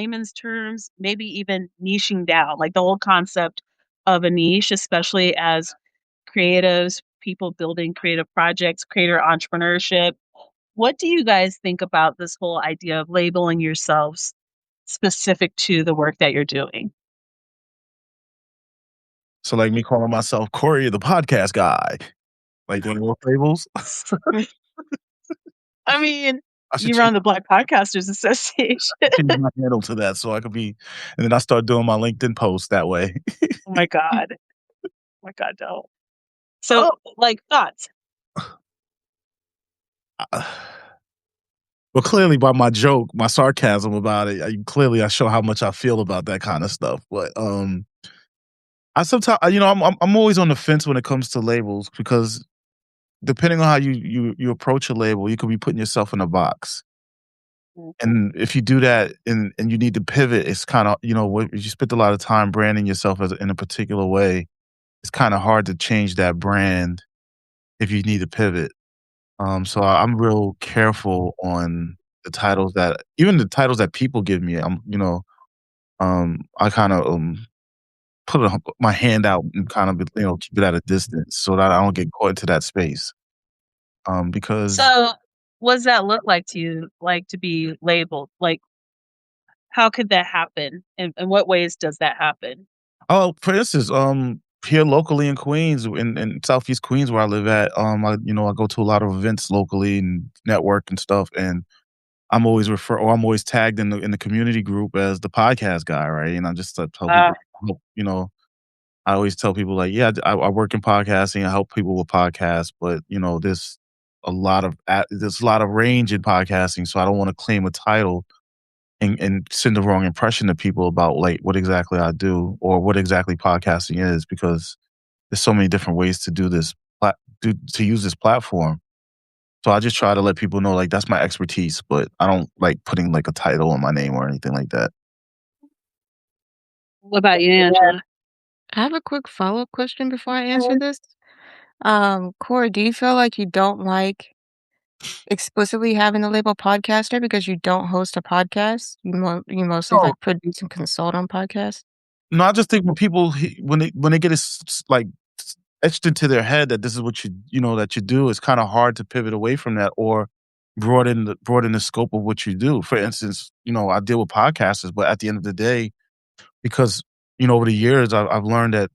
layman's terms, maybe even niching down, like the whole concept of a niche, especially as creatives, people building creative projects, creator entrepreneurship. What do you guys think about this whole idea of labeling yourselves specific to the work that you're doing? So like me calling myself Corey the podcast guy, like doing little labels. I mean, I should you change run the Black Podcasters Association. my handle to that so I could be, and then I start doing my LinkedIn posts that way. Oh my god. Oh my god, don't. So, Oh, like, thoughts? uh, well, clearly by my joke, my sarcasm about it, clearly I show how much I feel about that kind of stuff. But I sometimes, I'm always on the fence when it comes to labels because depending on how you approach a label, you could be putting yourself in a box. Mhm. And if you do that and you need to pivot, it's kind of, what you spent a lot of time branding yourself in a particular way. It's kind of hard to change that brand if you need to pivot. So I'm real careful on even the titles that people give me. I kind of my hand out and kind of keep it at a distance so that I don't get caught into that space. Because So, what does that look like to you, like, to be labeled? Like, how could that happen? In what ways does that happen? For instance, here locally in Queens, in Southeast Queens where I live at, I go to a lot of events locally and network and stuff, and I'm always tagged in the community group as the podcast guy, right? And I just tell Ah, people, I always tell people like, yeah, I work in podcasting, I help people with podcasts, but there's a lot of range in podcasting, so I don't want to claim a title and send the wrong impression to people about like what exactly I do or what exactly podcasting is because there's so many different ways to to use this platform. So I just try to let people know like that's my expertise, but I don't like putting like a title on my name or anything like that. what about you, Angela? I have a quick follow-up question before I answer this. Corey, do you feel like you don't like explicitly having the label podcaster because you don't host a podcast? You mostly No, like produce and consult on podcasts? no, I just think when people when they get it like etched into their head that this is what that you do, it's kind of hard to pivot away from that or broaden the scope of what you do. For instance, I deal with podcasters, but at the end of the day, because over the years I've learned that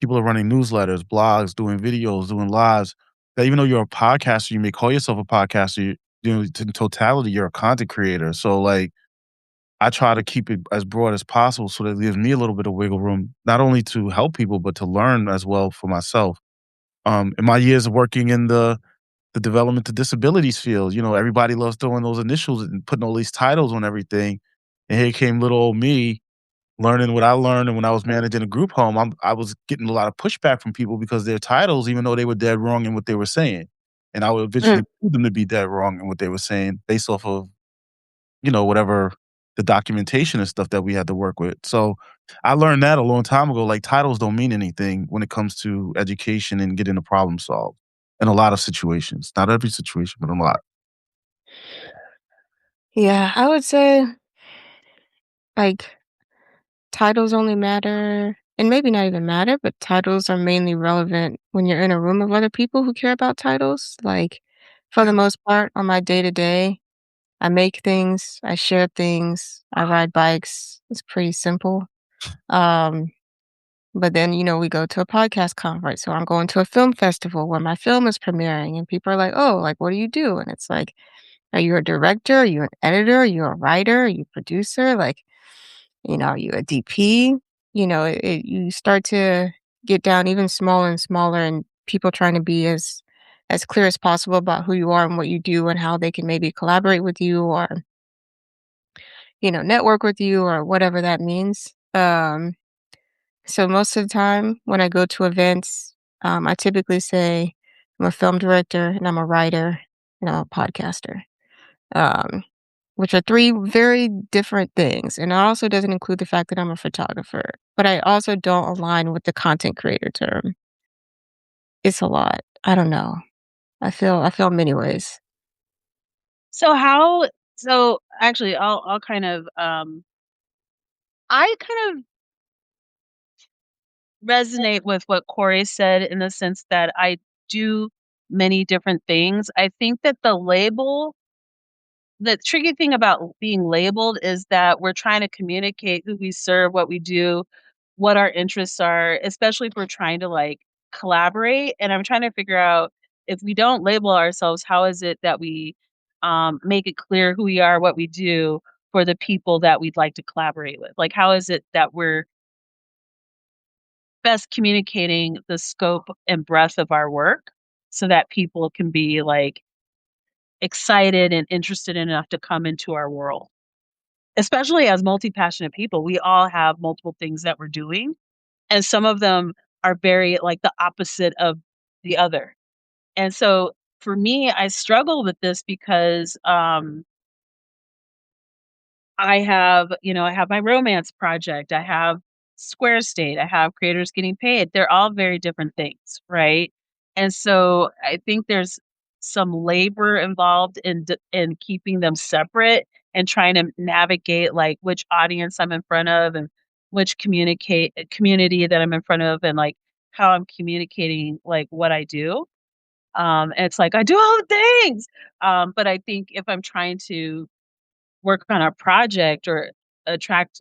people are running newsletters, blogs, doing videos, doing lives. That even though you're a podcaster, you may call yourself a podcaster. In totality, you're a content creator. So like I try to keep it as broad as possible so that it gives me a little bit of wiggle room, not only to help people, but to learn as well for myself. In my years of working in the development to disabilities field, everybody loves throwing those initials and putting all these titles on everything. And here came little old me learning what I learned. And when I was managing a group home, I was getting a lot of pushback from people because their titles, even though they were dead wrong in what they were saying. And I would Mm. eventually prove them to be dead wrong in what they were saying based off of whatever the documentation and stuff that we had to work with. So I learned that a long time ago. Like titles don't mean anything when it comes to education and getting a problem solved in a lot of situations. Not every situation, but a lot. Yeah, I would say like titles only matter, and maybe not even matter, but titles are mainly relevant when you're in a room of other people who care about titles. Like for Yeah. the most part, on my day to day, I make things, I share things, I ride bikes. It's pretty simple. Um, but then, we go to a podcast conference, or I'm going to a film festival where my film is premiering, and people are like, "Oh, like, what do you do?" And it's like, "Are you a director? Are you an editor? Are you a writer? Are you a producer? Like, are you a DP?" You start to get down even smaller and smaller, and people trying to be as clear as possible about who you are and what you do and how they can maybe collaborate with you or network with you or whatever that means. So most of the time when I go to events, I typically say I'm a film director and I'm a writer and I'm a podcaster, um, which are three very different things. And it also doesn't include the fact that I'm a photographer, but I also don't align with the content creator term. It's a lot. I don't know. I feel many ways. So how so actually I'll kind of I kind of resonate with what Corey said in the sense that I do many different things. I think that the tricky thing about being labeled is that we're trying to communicate who we serve, what we do, what our interests are, especially if we're trying to like collaborate. And I'm trying to figure out if we don't label ourselves, how is it that we make it clear who we are, what we do for the people that we'd like to collaborate with? Like, how is it that we're best communicating the scope and breadth of our work so that people can be like excited and interested enough to come into our world? Especially as multi-passionate people, we all have multiple things that we're doing, and some of them are very, like, the opposite of the other. And so, for me, I struggle with this because, I have my romance project, I have Square State, I have Creators Getting Paid. They're all very different things, right? And so I think there's some labor involved in keeping them separate and trying to navigate, like, which audience I'm in front of and which community that I'm in front of and, like, how I'm communicating, like, what I do. And it's like, I do all the things, but I think if I'm trying to work on a project or attract,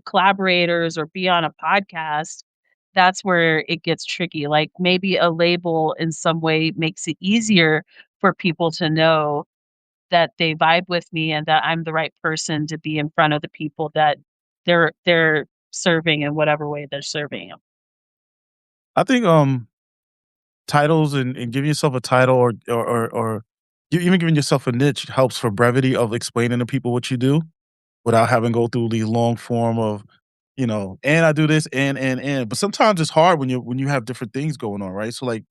collaborators or be on a podcast, that's where it gets tricky. Like maybe a label in some way makes it easier for people to know that they vibe with me and that I'm the right person to be in front of the people that they're serving in whatever way they're serving 'em. I think titles and giving yourself a title or even giving yourself a niche helps for brevity of explaining to people what you do without having to go through the long form of, and I do this and. But sometimes it's hard when you have different things going on, right? So like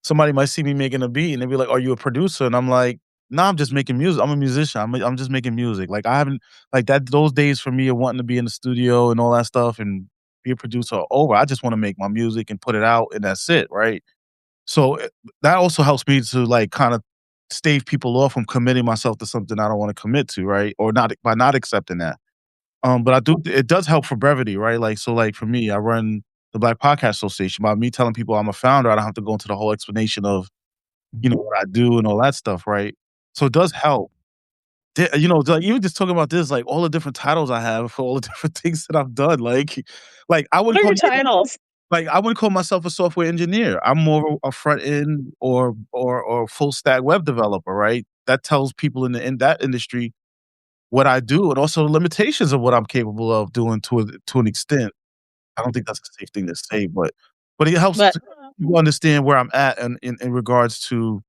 somebody might see me making a beat and they'll be like, "Are you a producer?" And I'm like, "No, I'm just making music. I'm a musician. I'm just making music." Like I haven't like that those days for me of wanting to be in the studio and all that stuff and be a producer are over. I just want to make my music and put it out and that's it, right? So that also helps me to like kind of stave people off from committing myself to something I don't want to commit to, right? Or not by not accepting that. But I do it does help for brevity, right? Like so like for me, I run the Black Podcast Association. By me telling people I'm a founder, I don't have to go into the whole explanation of, what I do and all that stuff, right? So it does help. Like even just talking about this, like all the different titles I have for all the different things that I've done, like I What wouldn't are call your titles? like, I wouldn't call myself a software engineer. I'm more a front end or full stack web developer, right? That tells people in that industry what I do and also the limitations of what I'm capable of doing to an extent. I don't think that's a safe thing to say, but it helps But you understand where I'm at in regards to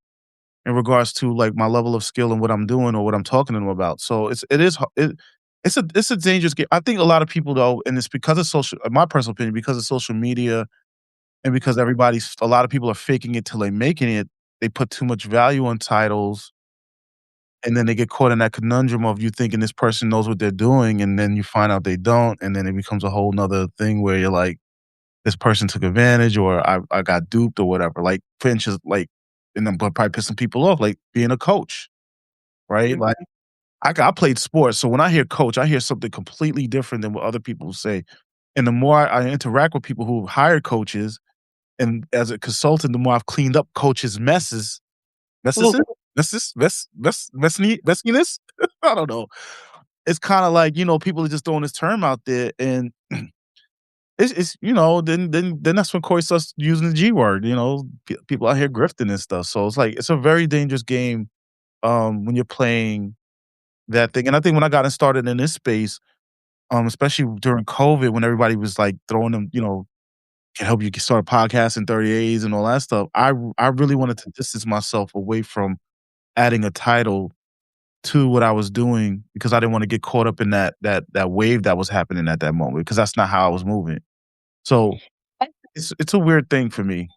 like my level of skill and what I'm doing or what I'm talking to them about. So it's a dangerous game. I think a lot of people though, and it's because of my personal opinion, because of social media and because a lot of people are faking it till they making it, they put too much value on titles, and then they get caught in that conundrum of you thinking this person knows what they're doing, and then you find out they don't, and then it becomes a whole 'nother thing where you're like, "This person took advantage," or I got duped," or whatever. Like, for instance, like and then but probably pissing people off, like being a coach, right? Like, I played sports, so when I hear coach, I hear something completely different than what other people say, and the more I interact with people who hire coaches, and as a consultant, the more I've cleaned up coaches' messes, ooh, messiness. I don't know. It's kind of like people are just throwing this term out there, and it's then that's when Corey starts using the G word. People out here grifting and stuff. So it's like it's a very dangerous game when you're playing that thing. And I think when I got started in this space, especially during COVID, when everybody was like throwing them, can help you start a podcast in 30 days and all that stuff. I really wanted to distance myself away from adding a title to what I was doing because I didn't want to get caught up in that wave that was happening at that moment because that's not how I was moving. So I it's a weird thing for me.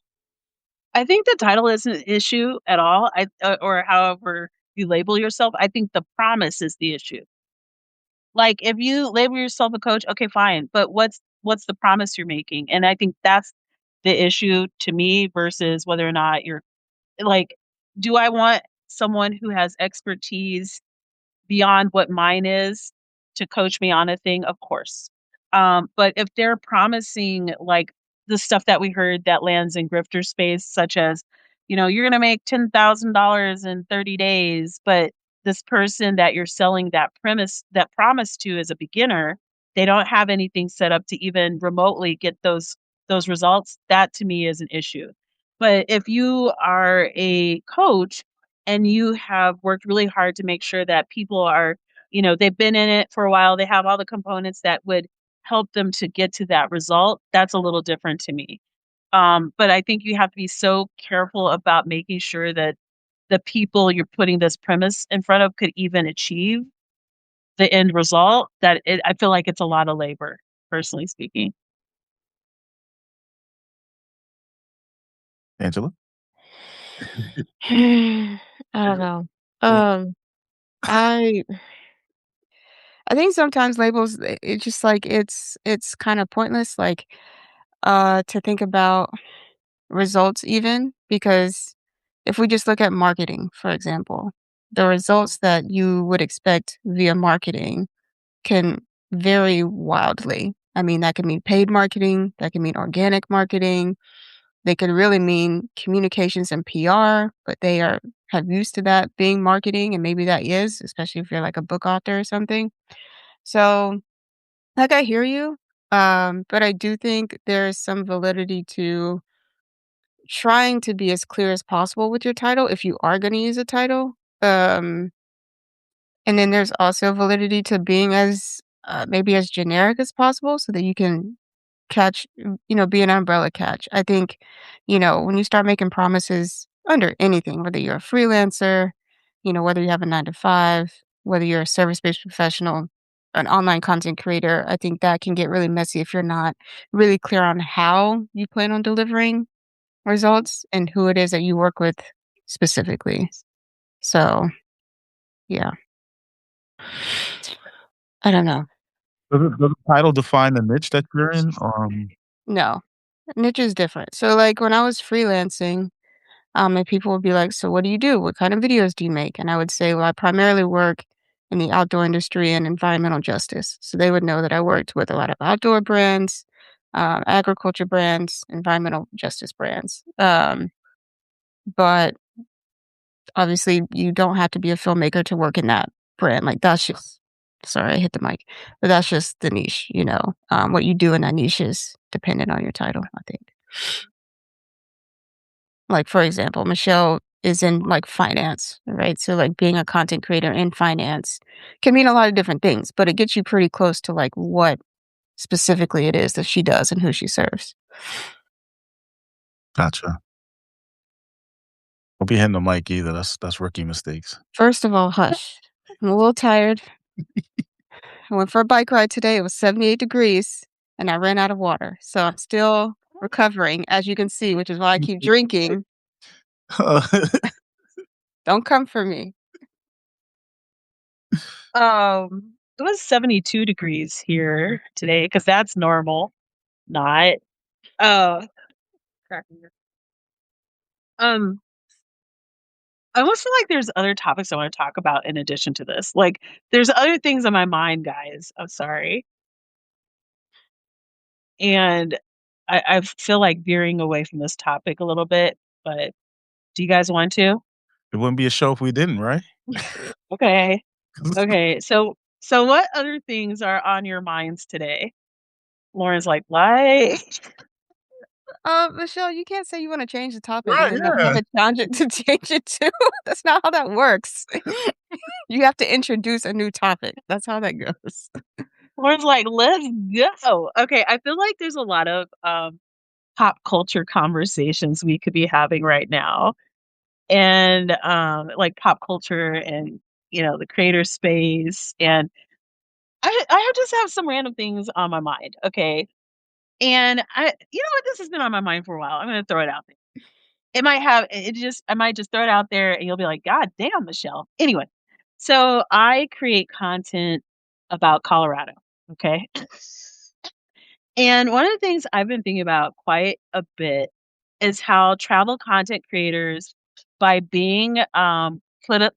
I think the title isn't an issue at all. Or however you label yourself. I think the promise is the issue. Like if you label yourself a coach, okay, fine, but what's the promise you're making? And I think that's the issue to me versus whether or not you're like, do I want someone who has expertise beyond what mine is to coach me on a thing, of course. But if they're promising like the stuff that we heard that lands in grifter space, such as, you're gonna make $10,000 in 30 days, but this person that you're selling that promise to as a beginner, they don't have anything set up to even remotely get those results. That to me is an issue. But if you are a coach and you have worked really hard to make sure that people are, they've been in it for a while, they have all the components that would help them to get to that result, that's a little different to me. But I think you have to be so careful about making sure that the people you're putting this premise in front of could even achieve the end result, I feel like it's a lot of labor, personally speaking. Angela? I don't know. Well, Um, I I think sometimes labels, it's just like it's kind of pointless, like, to think about results even because if we just look at marketing, for example, the results that you would expect via marketing can vary wildly. I mean, that could mean paid marketing, that can mean organic marketing, they could really mean communications and PR, but they are have used to that being marketing, and maybe that is, especially if you're like a book author or something. So, like, I hear you, but I do think there is some validity to trying to be as clear as possible with your title if you are gonna use a title. Um, and then there's also validity to being as, maybe as generic as possible so that you can be an umbrella catch. I think, when you start making promises under anything, whether you're a freelancer, whether you have a 9 to 5, whether you're a service-based professional, an online content creator, I think that can get really messy if you're not really clear on how you plan on delivering results and who it is that you work with specifically. So, yeah. I don't know. does the title define the niche that you're in? No. Niche is different. So, like, when I was freelancing, and people would be like, "So what do you do? What kind of videos do you make?" And I would say, "Well, I primarily work in the outdoor industry and environmental justice." So they would know that I worked with a lot of outdoor brands, agriculture brands, environmental justice brands. But obviously, you don't have to be a filmmaker to work in that brand. Like, that's just sorry, I hit the mic. But that's just the niche. What you do in that niche is dependent on your title, I think. Like, for example, Michelle is in, like, finance, right? So, like, being a content creator in finance can mean a lot of different things, but it gets you pretty close to, like, what specifically it is that she does and who she serves. Gotcha. Don't be hitting the mic either. That's rookie mistakes. First of all, hush. I'm a little tired. I went for a bike ride today. It was 78 degrees, and I ran out of water. So I'm still recovering, as you can see, which is why I keep drinking. Don't come for me. It was 72 degrees here today because that's normal, not. Uh, cracking up. um, I almost feel like there's other topics I want to talk about in addition to this. Like, there's other things on my mind, guys. I'm sorry, and I feel like veering away from this topic a little bit. But do you guys want to? It wouldn't be a show if we didn't, right? Okay, okay. So what other things are on your minds today? Lauren's like, what? Michelle, you can't say you wanna change the topic and Right, then not have yeah. a challenge to change it too. That's not how that works. You have to introduce a new topic. That's how that goes. Lauren's like, let's go. Okay, I feel like there's a lot of pop culture conversations we could be having right now. And like pop culture and the creator space. And I just have some random things on my mind. Okay. And what, this has been on my mind for a while. I'm gonna throw it out there. I might just throw it out there and you'll be like, God damn, Michelle. Anyway, so I create content about Colorado. Okay. And one of the things I've been thinking about quite a bit is how travel content creators, by being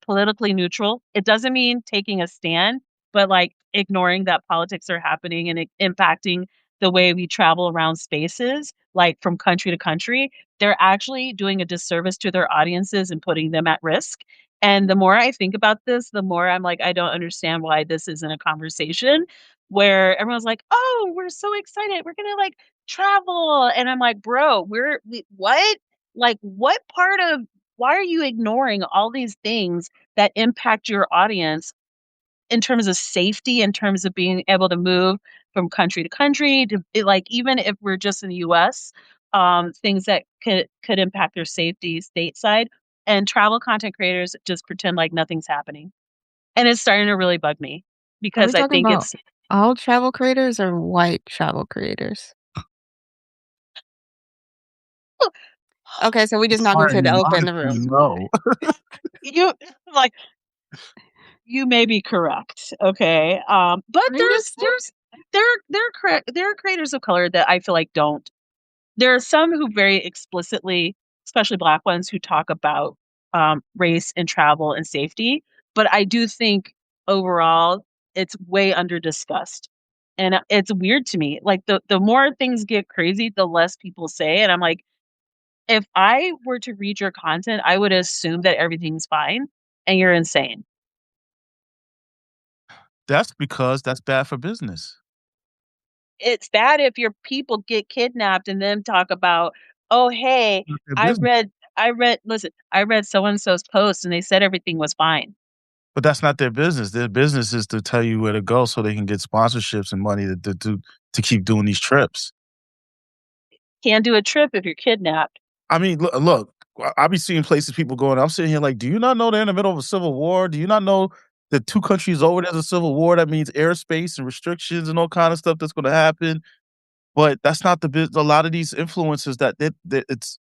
politically neutral, it doesn't mean taking a stand, but like ignoring that politics are happening and impacting the way we travel around spaces, like from country to country, they're actually doing a disservice to their audiences and putting them at risk. And the more I think about this, the more I'm like, I don't understand why this isn't a conversation where everyone's like, "Oh, we're so excited. We're gonna like travel." And I'm like, "Bro, what? Like, what part of why are you ignoring all these things that impact your audience in terms of safety, in terms of being able to move from country to country, to like even if we're just in the US, things that could impact their safety stateside, and travel content creators just pretend like nothing's happening. And it's starting to really bug me Are we because I talking think about it's all travel creators or white travel creators? Okay, so we just not gonna say the Martin, elephant in the honestly, room. no. you like you may be correct. Okay. But I'm just there are creators of color that I feel like don't. There are some who very explicitly, especially Black ones, who talk about, race and travel and safety, but I do think overall it's way under discussed, and, it's weird to me, like, the more things get crazy, the less people say, and I'm like, if I were to read your content, I would assume that everything's fine, and you're insane. That's because that's bad for business. It's bad if your people get kidnapped and then talk about, "Oh, hey, Not their business. I read so and so's post and they said everything was fine." But that's not their business. Their business is to tell you where to go so they can get sponsorships and money to keep doing these trips. Can't do a trip if you're kidnapped. I mean, look, I be seeing places people going. I'm sitting here like, do you not know they're in the middle of a civil war? Do you not know that 2 countries over there's a civil war? That means airspace and restrictions and all kind of stuff that's going to happen. But that's not the a lot of these influencers that it's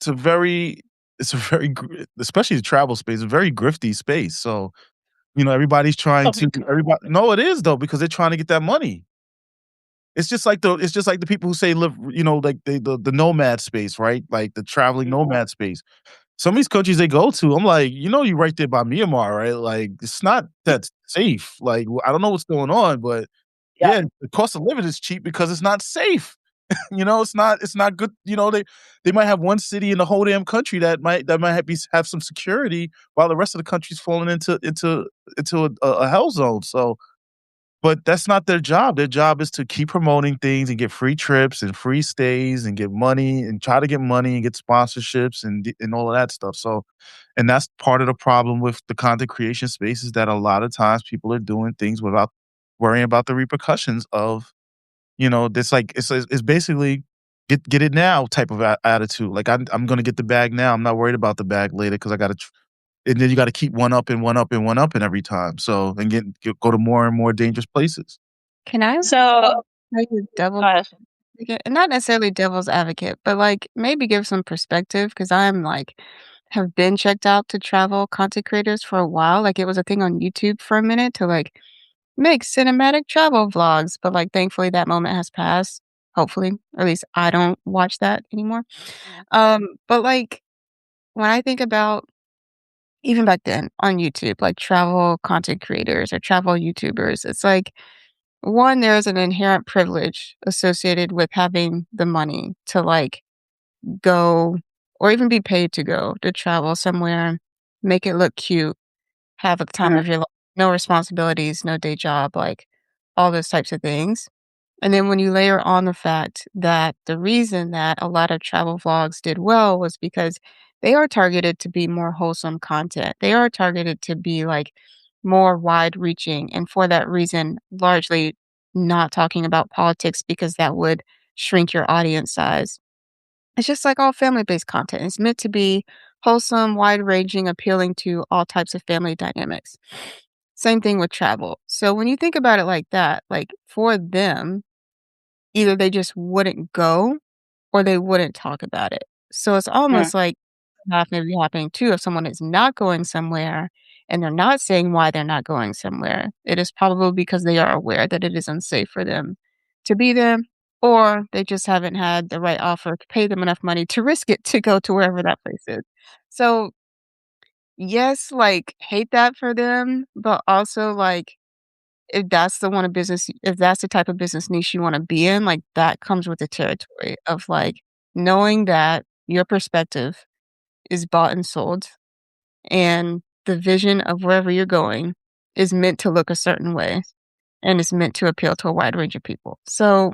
a very it's a very especially the travel space, a very grifty space. So everybody's trying Oh my to god. everybody. No, it is though because they're trying to get that money. It's just like the people who say live, like the nomad space, right? Like the traveling nomad space. Some of these countries they go to, I'm like, you right there by Myanmar, right? Like, it's not that safe. Like, I don't know what's going on, but Yeah. yeah, the cost of living is cheap because it's not safe. It's not good. They might have one city in the whole damn country that might have some security while the rest of the country's falling into a hell zone. So but that's not their job. Their job is to keep promoting things and get free trips and free stays and get money and try to get money and get sponsorships and all of that stuff. So, and that's part of the problem with the content creation space is that a lot of times people are doing things without worrying about the repercussions of, this like it's basically get it now type of attitude. Like I'm going to get the bag now. I'm not worried about the bag later because I got to and then you gotta keep one up and one up and one up and every time, so and go to more and more dangerous places. can I So, play the devil's uh, advocate? And not necessarily devil's advocate, but, like, maybe give some perspective because I'm, like have been checked out to travel content creators for a while, like, it was a thing on YouTube for a minute to, like, make cinematic travel vlogs, but, like, thankfully that moment has passed, hopefully, or at least I don't watch that anymore. But, like, when I think about even back then on YouTube, like, travel content creators or travel YouTubers, it's like, 1, there's an inherent privilege associated with having the money to, like, go or even be paid to go to travel somewhere, make it look cute, have a time mm, of your life, no responsibilities, no day job, like, all those types of things. And then when you layer on the fact that the reason that a lot of travel vlogs did well was because they are targeted to be more wholesome content. They are targeted to be like more wide reaching. And for that reason, largely not talking about politics because that would shrink your audience size. It's just like all family based content. It's meant to be wholesome, wide ranging, appealing to all types of family dynamics. Same thing with travel. So when you think about it like that, like for them, either they just wouldn't go or they wouldn't talk about it. So it's mm. almost like half maybe happening too if someone is not going somewhere and they're not saying why they're not going somewhere. It is probably because they are aware that it is unsafe for them to be there, or they just haven't had the right offer to pay them enough money to risk it to go to wherever that place is. So yes, like, hate that for them, but also, like, if that's the type of business niche you wanna be in, like, that comes with the territory of, like, knowing that your perspective is bought and sold, and the vision of wherever you're going is meant to look a certain way, and it's meant to appeal to a wide range of people. So,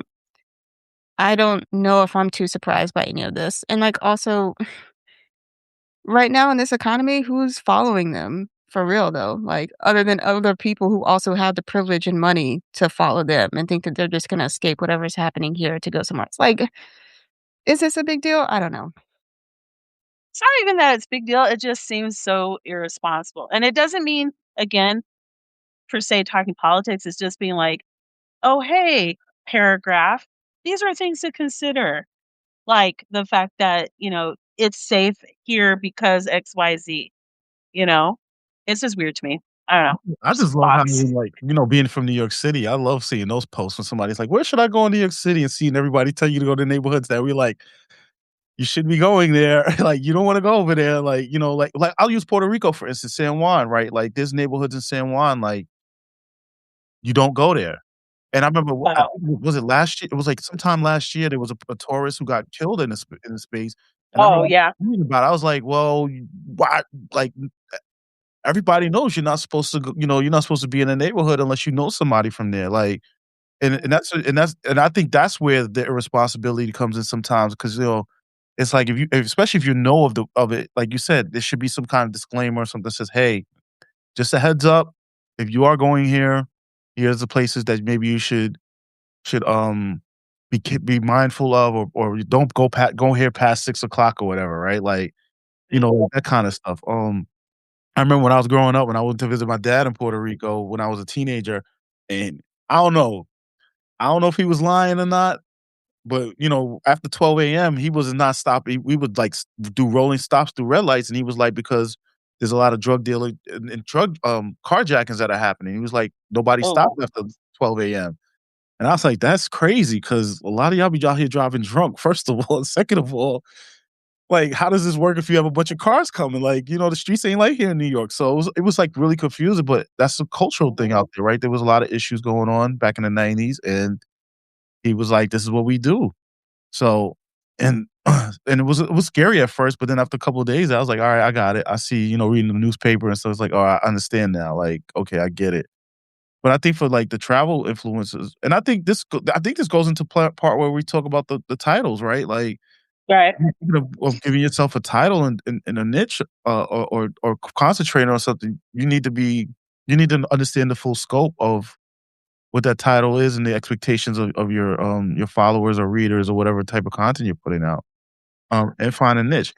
I don't know if I'm too surprised by any of this, and, like, also, right now in this economy, who's following them for real though? Like, other than other people who also have the privilege and money to follow them and think that they're just gonna escape whatever's happening here to go somewhere else. Like, is this a big deal? I don't know. It's not even that it's a big deal, it just seems so irresponsible, and it doesn't mean, again, per se talking politics, it's just being like, "Oh, hey, paragraph, these are things to consider." Like, the fact that, it's safe here because XYZ, you know? It's just weird to me. I don't know. I Just just love how thoughts. you like, being from New York City, I love seeing those posts when somebody's like, "Where should I go in New York City?" and seeing everybody tell you to go to neighborhoods that we like, "You should be going there." Like, you don't wanna go over there, like, like I'll use Puerto Rico, for instance, San Juan, right? Like, there's neighborhoods in San Juan, like, you don't go there. And I remember, I Wow. think was it last year? It was, like, sometime last year, there was a tourist who got killed in the space, and I Oh, remember yeah. reading about it, I was like, "Well, why?" Like, everybody knows you're not supposed to go, you're not supposed to be in a neighborhood unless you know somebody from there, like, and I think that's where the irresponsibility comes in sometimes, because it's like especially if you know of it, like you said, there should be some kind of disclaimer or something that says, "Hey, just a heads up, if you are going here, here's the places that maybe you should be mindful of, or you don't go here past 6 o'clock or whatever," right? Like, that kinda stuff. I remember when I was growing up, when I went to visit my dad in Puerto Rico when I was a teenager, and I don't know I don't know if he was lying or not, but, after 12 AM, he was not stopping. We would, like, do rolling stops through red lights, and he was like, "Because there's a lot of drug dealing and carjackings that are happening." He was like, "Nobody Oh, stopped after 12 AM." And I was like, "That's crazy, because a lot of y'all be out here driving drunk, first of all, and second of all, like, how does this work if you have a bunch of cars coming?" Like, the streets ain't like here in New York. So it was, like, really confusing, but that's a cultural thing out there, right? There was a lot of issues going on back in the '90s, and he was like, "This is what we do." So, and and it was scary at first, but then after a couple of days, I was like, "Alright, I got it. I see," reading the newspaper and so it's like, "Oh, I understand now. Like, okay, I get it." But I think for, like, the travel influences, and I think this goes into part where we talk about the titles, right? Like, right. of giving yourself a title and a niche, or concentrating on something, you need to understand the full scope of what that title is and the expectations of your followers or readers or whatever type of content you're putting out, and find a niche.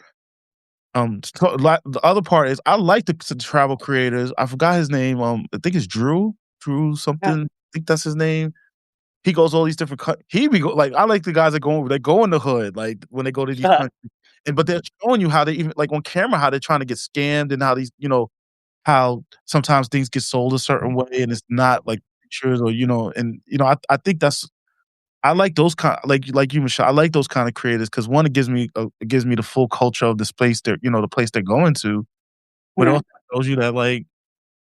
So, the other part is I like the travel creators. I forgot his name. I think it's Drew Yeah. something. I think that's his name. He goes all these different he be go like, I like the guys that go in the hood, like, when they go to these Uh-huh. countries, but they're showing you how they even like, on camera, how they're trying to get scammed, and how these how sometimes things get sold a certain way, and it's not like pictures, or, and, I think I like those like you, Michelle, I like those kind of creators, because 1, it gives me the full culture of this place the place they're going to, but it Mhm. also shows you that, like,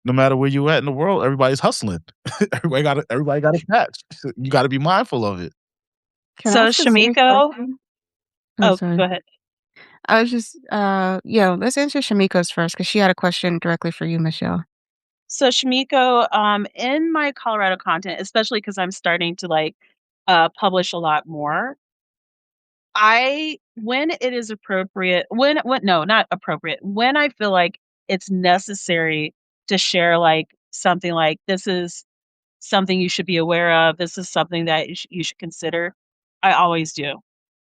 no matter where you at in the world, everybody's hustling. Everybody got a patch. You gotta be mindful of it. Can I So, ask a serious Shamiko. question? Oh, Oh, sorry. go ahead. I was just, yeah, let's answer Shamiko's first because she had a question directly for you, Michelle. So, Shamiko, in my Colorado content, especially because 'cause I'm starting to, like, publish a lot more, when it is appropriate, when no, not appropriate, when I feel like it's necessary to share, like, something like, "This is something you should be aware of. This is something that you should consider." I always do.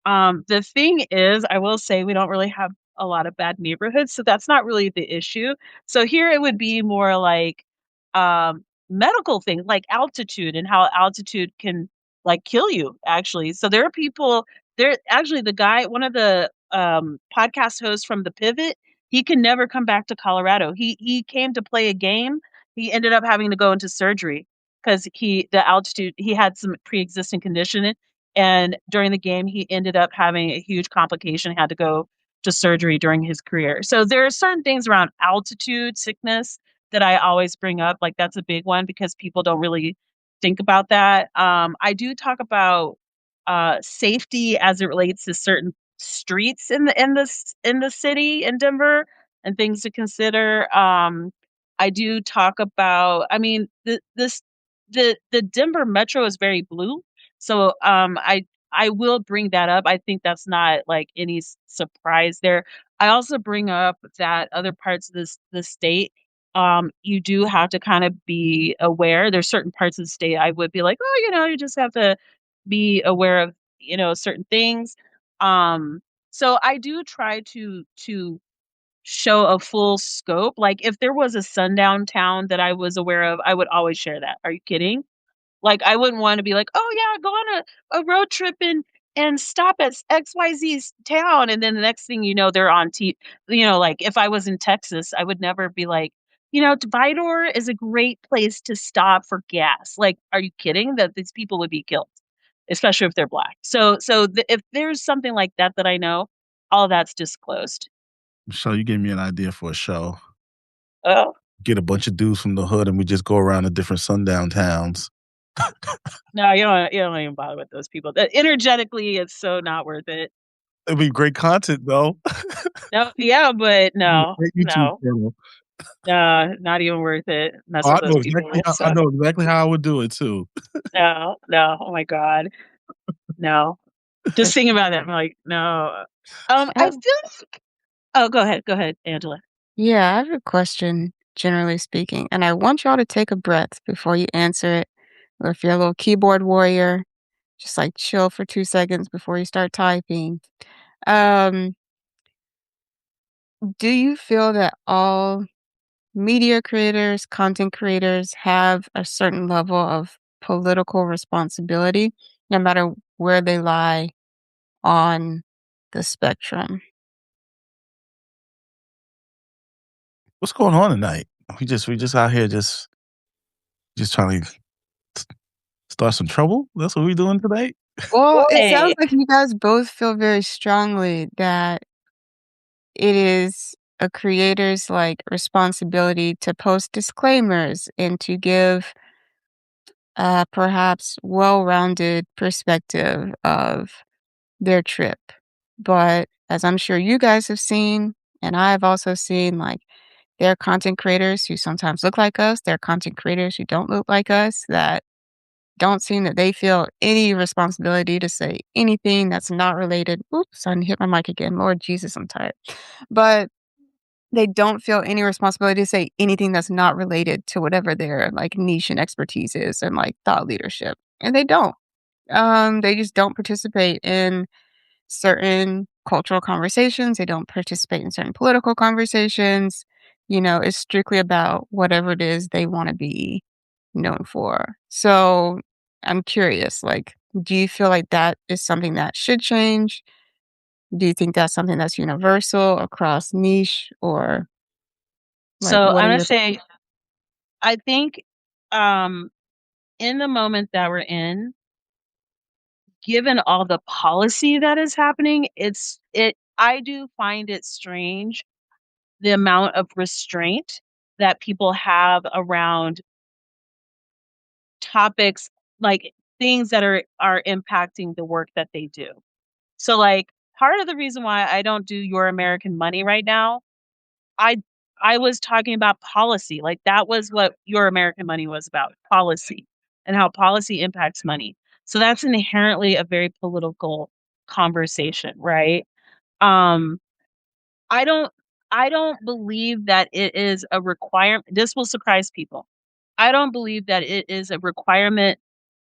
The thing is, I will say we don't really have a lot of bad neighborhoods, so that's not really the issue. So here it would be more like medical things, like altitude and how altitude can like kill you, actually. So there are people there actually the guy, one of the podcast hosts from the Pivot, he can never come back to Colorado. He came to play a game. He ended up having to go into surgery because the altitude, he had some pre-existing condition, and during the game he ended up having a huge complication, had to go to surgery during his career. So there are certain things around altitude sickness that I always bring up. Like that's a big one because people don't really think about that. I do talk about safety as it relates to certain streets in the city in Denver and things to consider. I do talk about. I mean, the Denver Metro is very blue, so I will bring that up. I think that's not like any surprise there. I also bring up that other parts of the state, you do have to kind of be aware. There's certain parts of the state I would be like, oh, you just have to be aware of, certain things. Um, so I do try to show a full scope. Like if there was a sundown town that I was aware of, I would always share that. Are you kidding? Like, I wouldn't wanna be like, "Oh, yeah, go on a road trip and stop at XYZ's town," and then the next thing you know, they're on like, if I was in Texas, I would never be like, "Vidor is a great place to stop for gas." Like, are you kidding? That these people would be killed, especially if they're Black. So if there's something like that that I know, all that's disclosed. So you gave me an idea for a show. Oh, Get a bunch of dudes from the hood and we just go around to different sundown towns. no, you don't even bother with those people. That energetically, it's so not worth it. It'd be great content though. No, yeah, but no, Great YouTube no, channel. not even worth it. Mess Oh, with those people. I So know exactly how I would do it too. no, no, oh my God, no. Just thinking about that, I'm like, no. I Uh, feel like oh, go ahead, Angela. yeah, I have a question, generally speaking, and I want y'all to take a breath before you answer it. Or if you're a little keyboard warrior, just like chill for 2 seconds before you start typing. Um, do you feel that all media creators, content creators have a certain level of political responsibility, no matter where they lie on the spectrum? What's going on tonight? We just out here just trying to start some trouble? That's what we doing tonight? Well, it Boy, sounds like you guys both feel very strongly that it is a creator's like responsibility to post disclaimers and to give perhaps well-rounded perspective of their trip. But as I'm sure you guys have seen, and I've also seen, like, there are content creators who sometimes look like us. There are content creators who don't look like us that don't seem that they feel any responsibility to say anything that's not related. Oops, I hit my mic again. Lord Jesus, I'm tired. But they don't feel any responsibility to say anything that's not related to whatever their like niche and expertise is and like thought leadership. And they don't. They just don't participate in certain cultural conversations. They don't participate in certain political conversations. It's strictly about whatever it is they want to be known for. So I'm curious, like, do you feel like that is something that should change? Do you think that's something that's universal across niche or like so what I'm are gonna your say, I think, um, in the moment that we're in, given all the policy that is happening, I do find it strange the amount of restraint that people have around topics, like things that are impacting the work that they do. So like part of the reason why I don't do Your American Money right now, I I was talking about policy. Like that was what Your American Money was about, policy and how policy impacts money. So that's inherently a very political conversation, right? Um I don't I don't believe that it is a requirement. This will surprise people. I don't believe that it is a requirement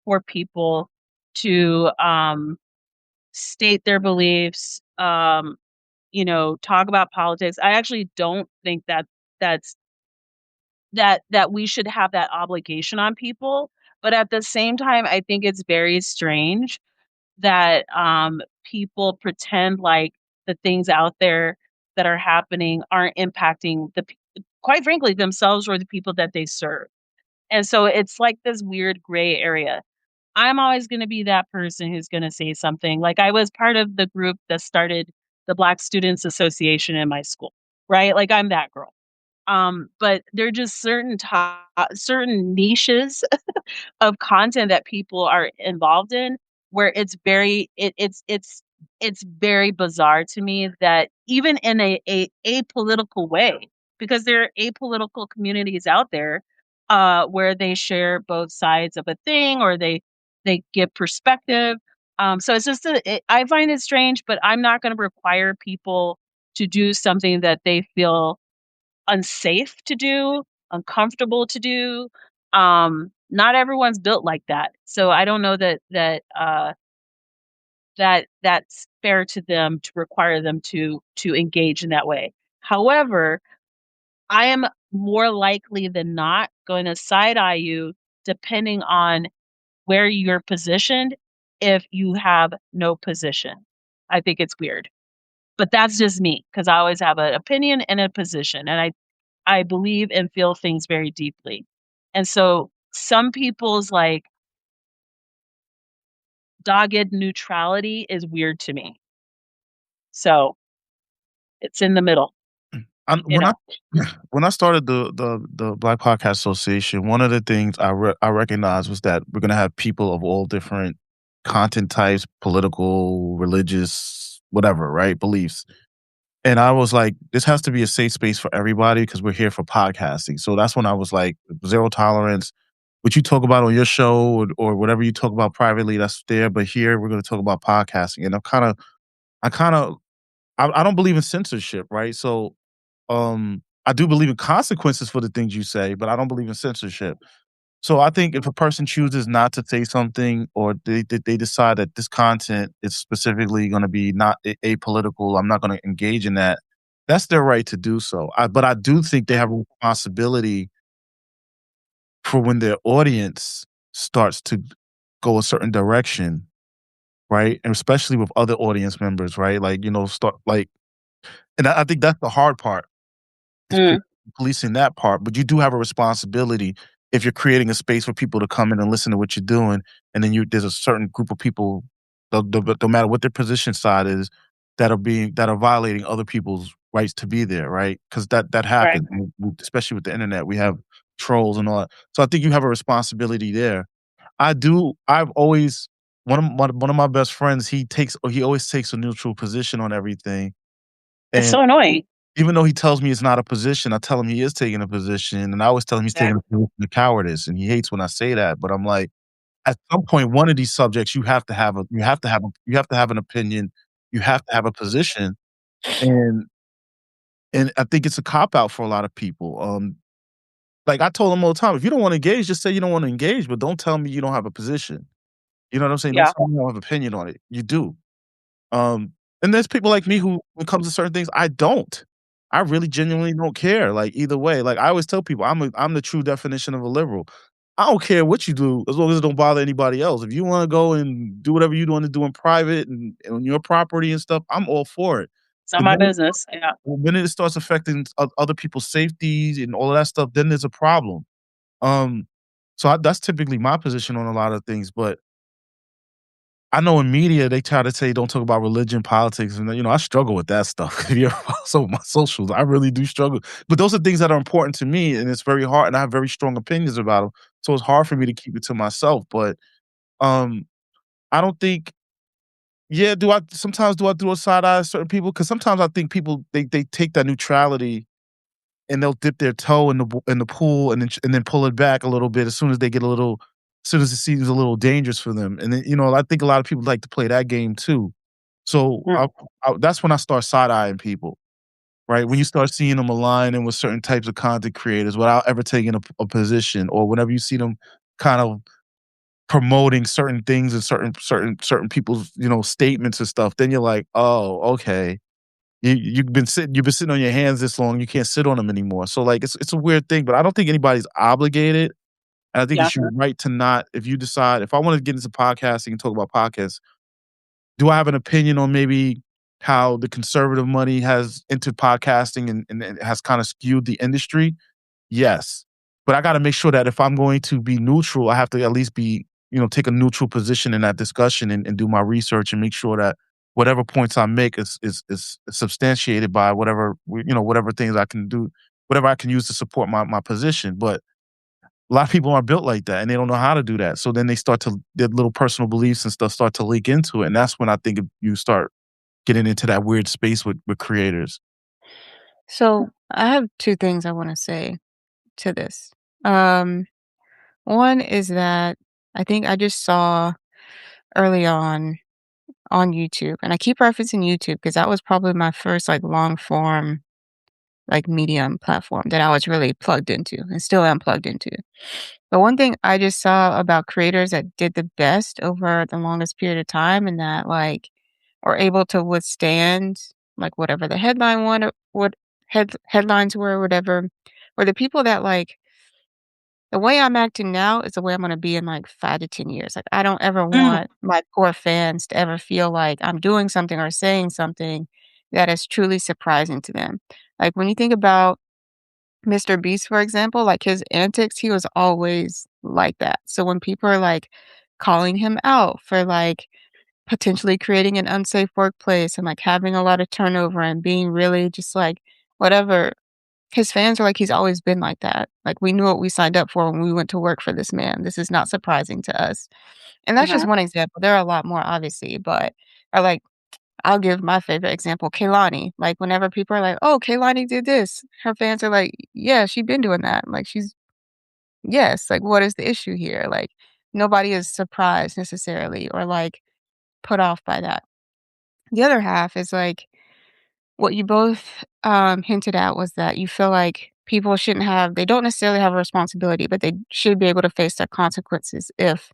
for people to state their beliefs, talk about politics. I actually don't think that's that we should have that obligation on people. But at the same time, I think it's very strange that people pretend like the things out there that are happening aren't impacting quite frankly themselves or the people that they serve. And so it's like this weird gray area. I'm always going to be that person who's going to say something. Like I was part of the group that started the Black Students Association in my school, right? Like I'm that girl. But there are just certain niches of content that people are involved in where it's very bizarre to me that even in a apolitical way, because there are apolitical communities out there where they share both sides of a thing or they give perspective. So it's just I find it strange, but I'm not going to require people to do something that they feel unsafe to do, uncomfortable to do. Not everyone's built like that. So I don't know that that's fair to them to require them to engage in that way. However, I am more likely than not going to side eye you depending on where you're positioned if you have no position. I think it's weird. But that's just me because I always have an opinion and a position. And I believe and feel things very deeply. And so some people's like dogged neutrality is weird to me. So it's in the middle, I'm, you when I know. when I started the Black Podcast Association, one of the things I recognized was that we're gonna have people of all different content types, political, religious, whatever, right, beliefs. And I was like, this has to be a safe space for everybody because we're here for podcasting. So that's when I was like, zero tolerance. What you talk about on your show or whatever you talk about privately, that's there. But here we're going to talk about podcasting. And I kind of, I don't believe in censorship, right? So, I do believe in consequences for the things you say, but I don't believe in censorship. So I think if a person chooses not to say something or they decide that this content is specifically going to be not apolitical, I'm not going to engage in that. That's their right to do so. But I do think they have a responsibility for when their audience starts to go a certain direction, right? And especially with other audience members, right? Like, start like, and I think that's the hard part is Mm, policing that part, but you do have a responsibility if you're creating a space for people to come in and listen to what you're doing, and then there's a certain group of people, no matter what their position side is, that are violating other people's rights to be there, right? Because that right. happens, especially with the internet. We have trolls and all that. So I think you have a responsibility there. I do. I've always one of my best friends. He always takes a neutral position on everything, It's and so annoying. even though he tells me it's not a position, I tell him he is taking a position, and I always tell him he's taking a Exactly. position of cowardice, and he hates when I say that, but I'm like, at some point, one of these subjects, you have to have an opinion, you have to have a position, and I think it's a cop out for a lot of people, like, I told him all the time, "If you don't wanna engage, just say you don't wanna engage, but don't tell me you don't have a position." You know what I'm saying? Don't Yeah. tell me you don't have opinion on it. You do. Um, and there's people like me who, when it comes to certain things, I don't. I really genuinely don't care. Like either way, like I always tell people, I'm the true definition of a liberal. I don't care what you do as long as it don't bother anybody else. If you want to go and do whatever you want to do in private and on your property and stuff, I'm all for it. It's not The my minute, business. Yeah. the minute it starts affecting other people's safeties and all of that stuff, then there's a problem. Um, that's typically my position on a lot of things, but I know in media they try to say don't talk about religion, politics, and I struggle with that stuff. If you ever follow my socials, I really do struggle. But those are things that are important to me, and it's very hard. And I have very strong opinions about them, so it's hard for me to keep it to myself. But um, I don't think. Yeah, do I do a side eye to certain people? Because sometimes I think people they take that neutrality and they'll dip their toe in the pool and then pull it back a little bit as soon as they get as soon as it seems a little dangerous for them. And then I think a lot of people like to play that game too. So Mm. that's when I start side eyeing people, right? When you start seeing them aligning with certain types of content creators without ever taking a position, or whenever you see them kind of promoting certain things and certain people's statements and stuff, then you're like, oh, okay. You've been sitting on your hands this long, you can't sit on them anymore. So, like, it's a weird thing, but I don't think anybody's obligated, and I think Yeah. it's your right to not if you decide, "If I wanna get into podcasting and talk about podcasts, do I have an opinion on maybe how the conservative money has entered podcasting and it has kinda skewed the industry? Yes. But I gotta make sure that if I'm going to be neutral, I have to at least take a neutral position in that discussion and do my research and make sure that whatever points I make is substantiated by whatever whatever things I can do, whatever I can use to support my position. But a lot of people aren't built like that, and they don't know how to do that. So then they start to their little personal beliefs and stuff start to leak into it, and that's when I think you start getting into that weird space with creators. So I have two things I want to say to this. Um, One is that I think I just saw early on YouTube, and I keep referencing YouTube because that was probably my first like long form like medium platform that I was really plugged into and still am plugged into. But one thing I just saw about creators that did the best over the longest period of time and that like are able to withstand like whatever the headline one or what headlines were or whatever, were the people that like the way I'm acting now is the way I'm gonna be in, like, 5 to 10 years. Like, I don't ever Mm, want my poor fans to ever feel like I'm doing something or saying something that is truly surprising to them. Like, when you think about Mr. Beast, for example, like, his antics, he was always like that. So when people are, like, calling him out for, like, potentially creating an unsafe workplace and, like, having a lot of turnover and being really just, like, whatever his fans are like, "He's always been like that. Like, we knew what we signed up for when we went to work for this man. This is not surprising to us." And that's just mhm, one example. There are a lot more, obviously, but or, like, I'll give my favorite example, Kehlani. Like, whenever people are like, "Oh, Kehlani did this," her fans are like, "Yeah, she been doing that." Like, she's yes, like, what is the issue here? Like, nobody is surprised necessarily or, like, put off by that. The other half is, like, what you both, hinted at was that you feel like people shouldn't have they don't necessarily have a responsibility, but they should be able to face their consequences if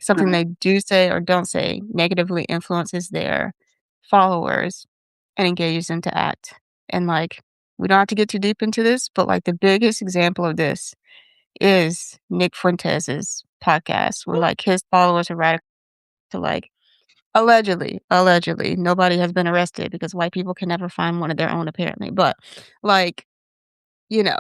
something mhm. they do say or don't say negatively influences their followers and engages them to act. And, like, we don't have to get too deep into this, but, like, the biggest example of this is Nick Fuentes's podcast where, like, his followers are radical to, like allegedly, nobody has been arrested because white people can never find one of their own apparently, but, like, you know,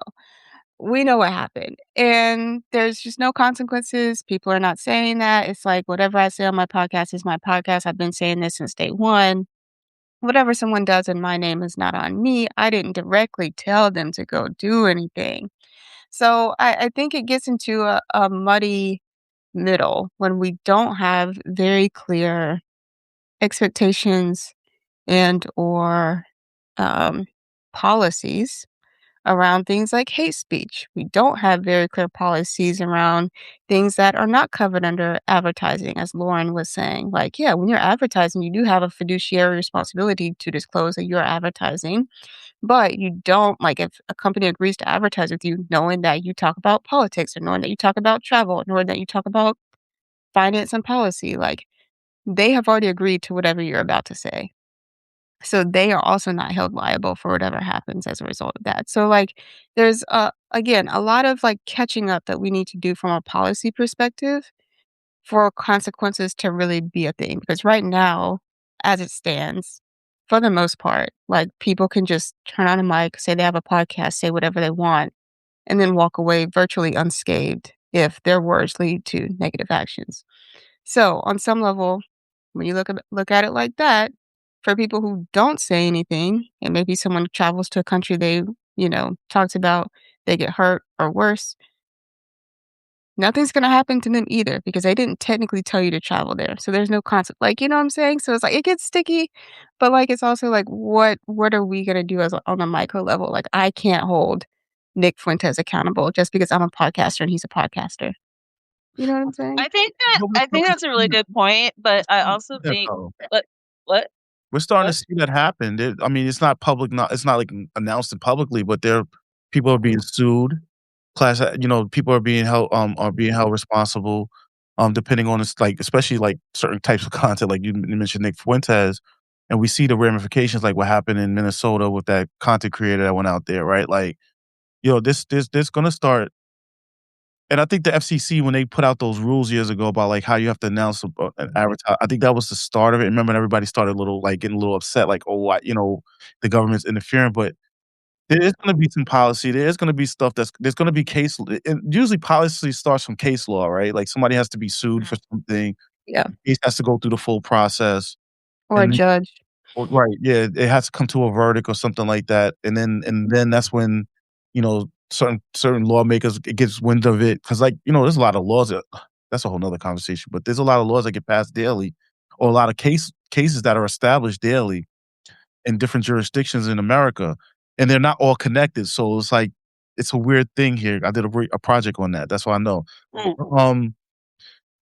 we know what happened, and there's just no consequences, people are not saying that, it's like, whatever I say on my podcast is my podcast, I've been saying this since day one. Whatever someone does in my name is not on me, I didn't directly tell them to go do anything. So, I think it gets into a muddy middle when we don't have very clear expectations and or um, policies around things like hate speech. We don't have very clear policies around things that are not covered under advertising, as Lauren was saying. Like, yeah, when you're advertising, you do have a fiduciary responsibility to disclose that you're advertising, but you don't, like, if a company agrees to advertise with you, knowing that you talk about politics or knowing that you talk about travel, knowing that you talk about finance and policy, like, they have already agreed to whatever you're about to say. So they are also not held liable for whatever happens as a result of that. So, like, there's, again, a lot of, like, catching up that we need to do from a policy perspective for consequences to really be a thing. Because right now, as it stands, for the most part, like, people can just turn on a mic, say they have a podcast, say whatever they want, and then walk away virtually unscathed if their words lead to negative actions. So, on some level, when you look at it like that, for people who don't say anything, and maybe someone travels to a country they, talks about, they get hurt or worse, nothing's gonna happen to them either because they didn't technically tell you to travel there. So there's no concept. Like, you know what I'm saying? So it's like it gets sticky, but like it's also like what are we gonna do on a micro level? Like I can't hold Nick Fuentes accountable just because I'm a podcaster and he's a podcaster. You know what I'm saying? But I think that's a really good point, but I also that think though. what what We're starting to what? see that happen. I mean, it's not public, not it's not like announced publicly, but people are being sued. People are being held responsible, depending on this, like especially like certain types of content, like you mentioned Nick Fuentes, and we see the ramifications, like what happened in Minnesota with that content creator that went out there, right? Like, this gonna start. And I think the FCC, when they put out those rules years ago about, like, how you have to announce an advertise, I think that was the start of it. Remember, everybody started getting a little upset, like, "Oh, the government's interfering," but there is gonna be some policy, there is gonna be stuff there's gonna be and usually policy starts from case law, right? Like, somebody has to be sued for Mhm. something, Yeah. the case has to go through the full process, Or a judge. Right, yeah, it has to come to a verdict or something like that, and then that's when, certain lawmakers gets wind of it because, like, there's a lot of laws that that's a whole 'nother conversation, but there's a lot of laws that get passed daily or a lot of cases that are established daily in different jurisdictions in America, and they're not all connected, so it's like it's a weird thing here. I did a project on that, that's why I know. Mm. Um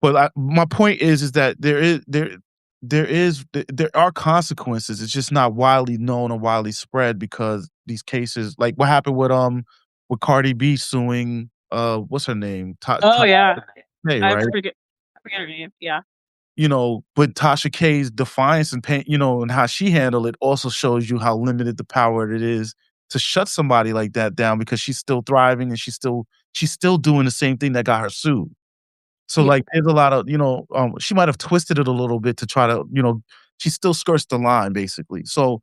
but my point is that there are consequences. It's just not widely known or widely spread because these cases, like what happened with Cardi B suing what's her name? Oh, yeah. Hey, I right? forget her name. Yeah. But Tasha K's defiance and pain, and how she handled it also shows you how limited the power it is to shut somebody like that down because she's still thriving and she's still doing the same thing that got her sued. So, Yeah. like, there's a lot of, she might have twisted it a little bit to try to, she still skirts the line basically. So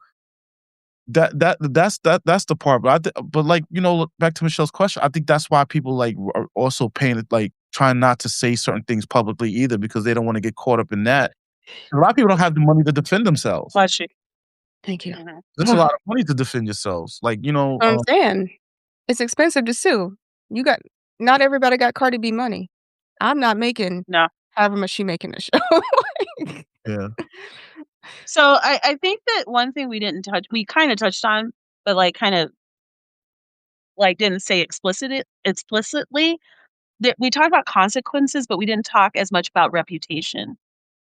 that's the part. But like, back to Michelle's question, I think that's why people like are also paying like trying not to say certain things publicly either because they don't want to get caught up in that. A lot of people don't have the money to defend themselves. Bless you. Thank you. Mhm. There's a lot of money to defend yourselves. Like, I'm saying it's expensive to sue. You got Not everybody got Cardi B money. I'm not making No. however much she making a show. Like, yeah. So I think that one thing we kinda touched on, but, like, kinda, like, didn't say explicitly, that we talked about consequences, but we didn't talk as much about reputation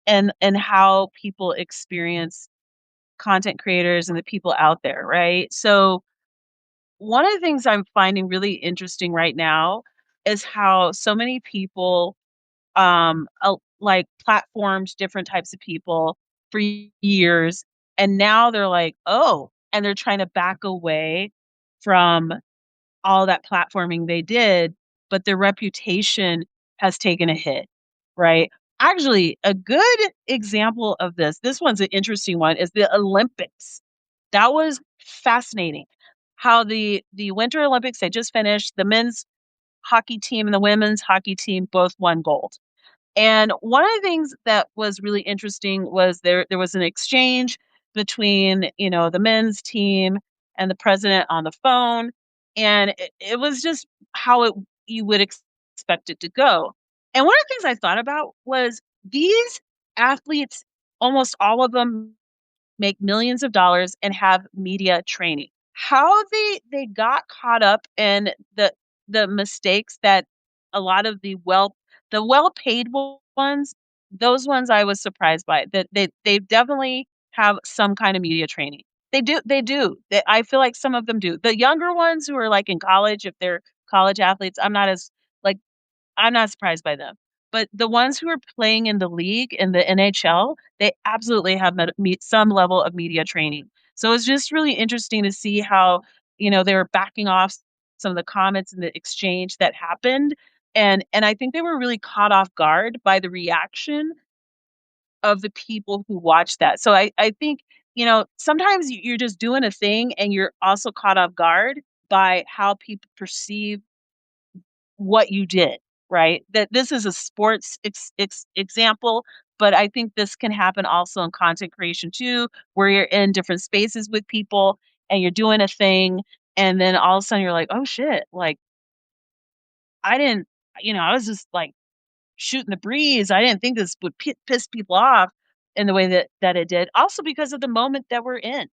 and how people experience content creators and the people out there, right? So, one of the things I'm finding really interesting right now is how so many people, like, platformed different types of people for years, and now they're like, "Oh," and they're trying to back away from all that platforming they did, but their reputation has taken a hit, right? Actually, a good example of this one's an interesting one, is the Olympics. That was fascinating. How the Winter Olympics, they just finished, the men's hockey team and the women's hockey team both won gold. And one of the things that was really interesting was there was an exchange between, the men's team and the president on the phone, and it was just how you would expect it to go. And one of the things I thought about was these athletes, almost all of them make millions of dollars and have media training. How they got caught up in the mistakes that a lot of the well-paid ones, those ones I was surprised by. That they definitely have some kind of media training. They do. I feel like some of them do. The younger ones who are like in college, if they're college athletes, like I'm not surprised by them. But the ones who are playing in the league, in the NHL, they absolutely have some level of media training. So it's just really interesting to see how, they were backing off some of the comments and the exchange that happened. And I think they were really caught off guard by the reaction of the people who watched that. So I think, sometimes you're just doing a thing and you're also caught off guard by how people perceive what you did, right? That this is a sports example, but I think this can happen also in content creation too, where you're in different spaces with people and you're doing a thing, and then all of a sudden you're like, oh shit, like I didn't, I was just like shooting the breeze. I didn't think this would piss people off in the way that it did. Also because of the moment that we're in.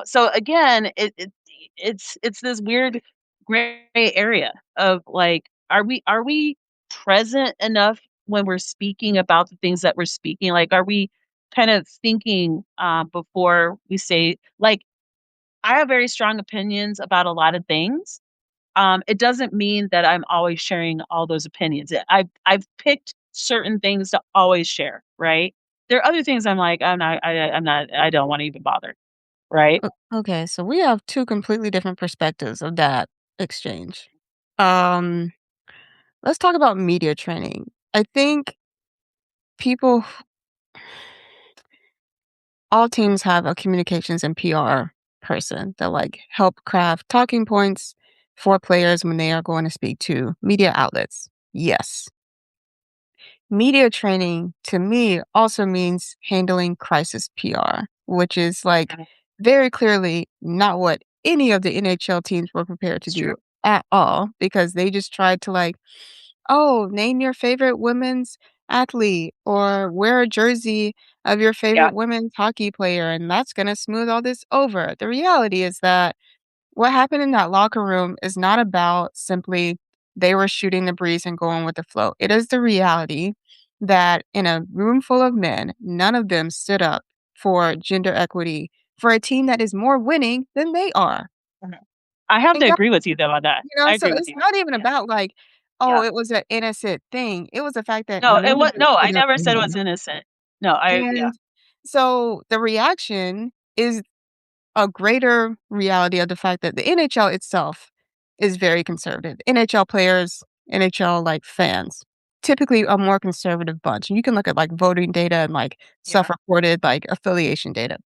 So again, it's this weird gray area of like, are we present enough when we're speaking about the things that we're speaking? Like, are we kind of thinking before we say, like, I have very strong opinions about a lot of things. It doesn't mean that I'm always sharing all those opinions. I've picked certain things to always share, right? There are other things I'm like, I don't want to even bother, right? okay, so we have two completely different perspectives of that exchange. Um, let's talk about media training. I think people all teams have a communications and PR person that like help craft talking points for players when they are going to speak to media outlets. Yes. Media training to me also means handling crisis PR, which is like Mhm. very clearly not what any of the NHL teams were prepared to It's do true. at all because they just tried to like, oh, name your favorite women's athlete or wear a jersey of your Yeah. favorite women's hockey player, and that's going to smooth all this over. The reality is that what happened in that locker room is not about simply they were shooting the breeze and going with the flow. It is the reality that in a room full of men, none of them stood up for gender equity for a team that is more winning than they are. Mhm. I have And to God, agree with you though on that. I so agree with it's you. not even Yeah. about like, oh, Yeah. it was an innocent thing. It was the fact that No, none it of was them no, I stood up never for said it was him. innocent. No, I yeah. And so the reaction is a greater reality of the fact that the NHL itself is very conservative. NHL players, NHL like fans, typically a more conservative bunch. And you can look at like voting data and like Yeah. self-reported like affiliation data.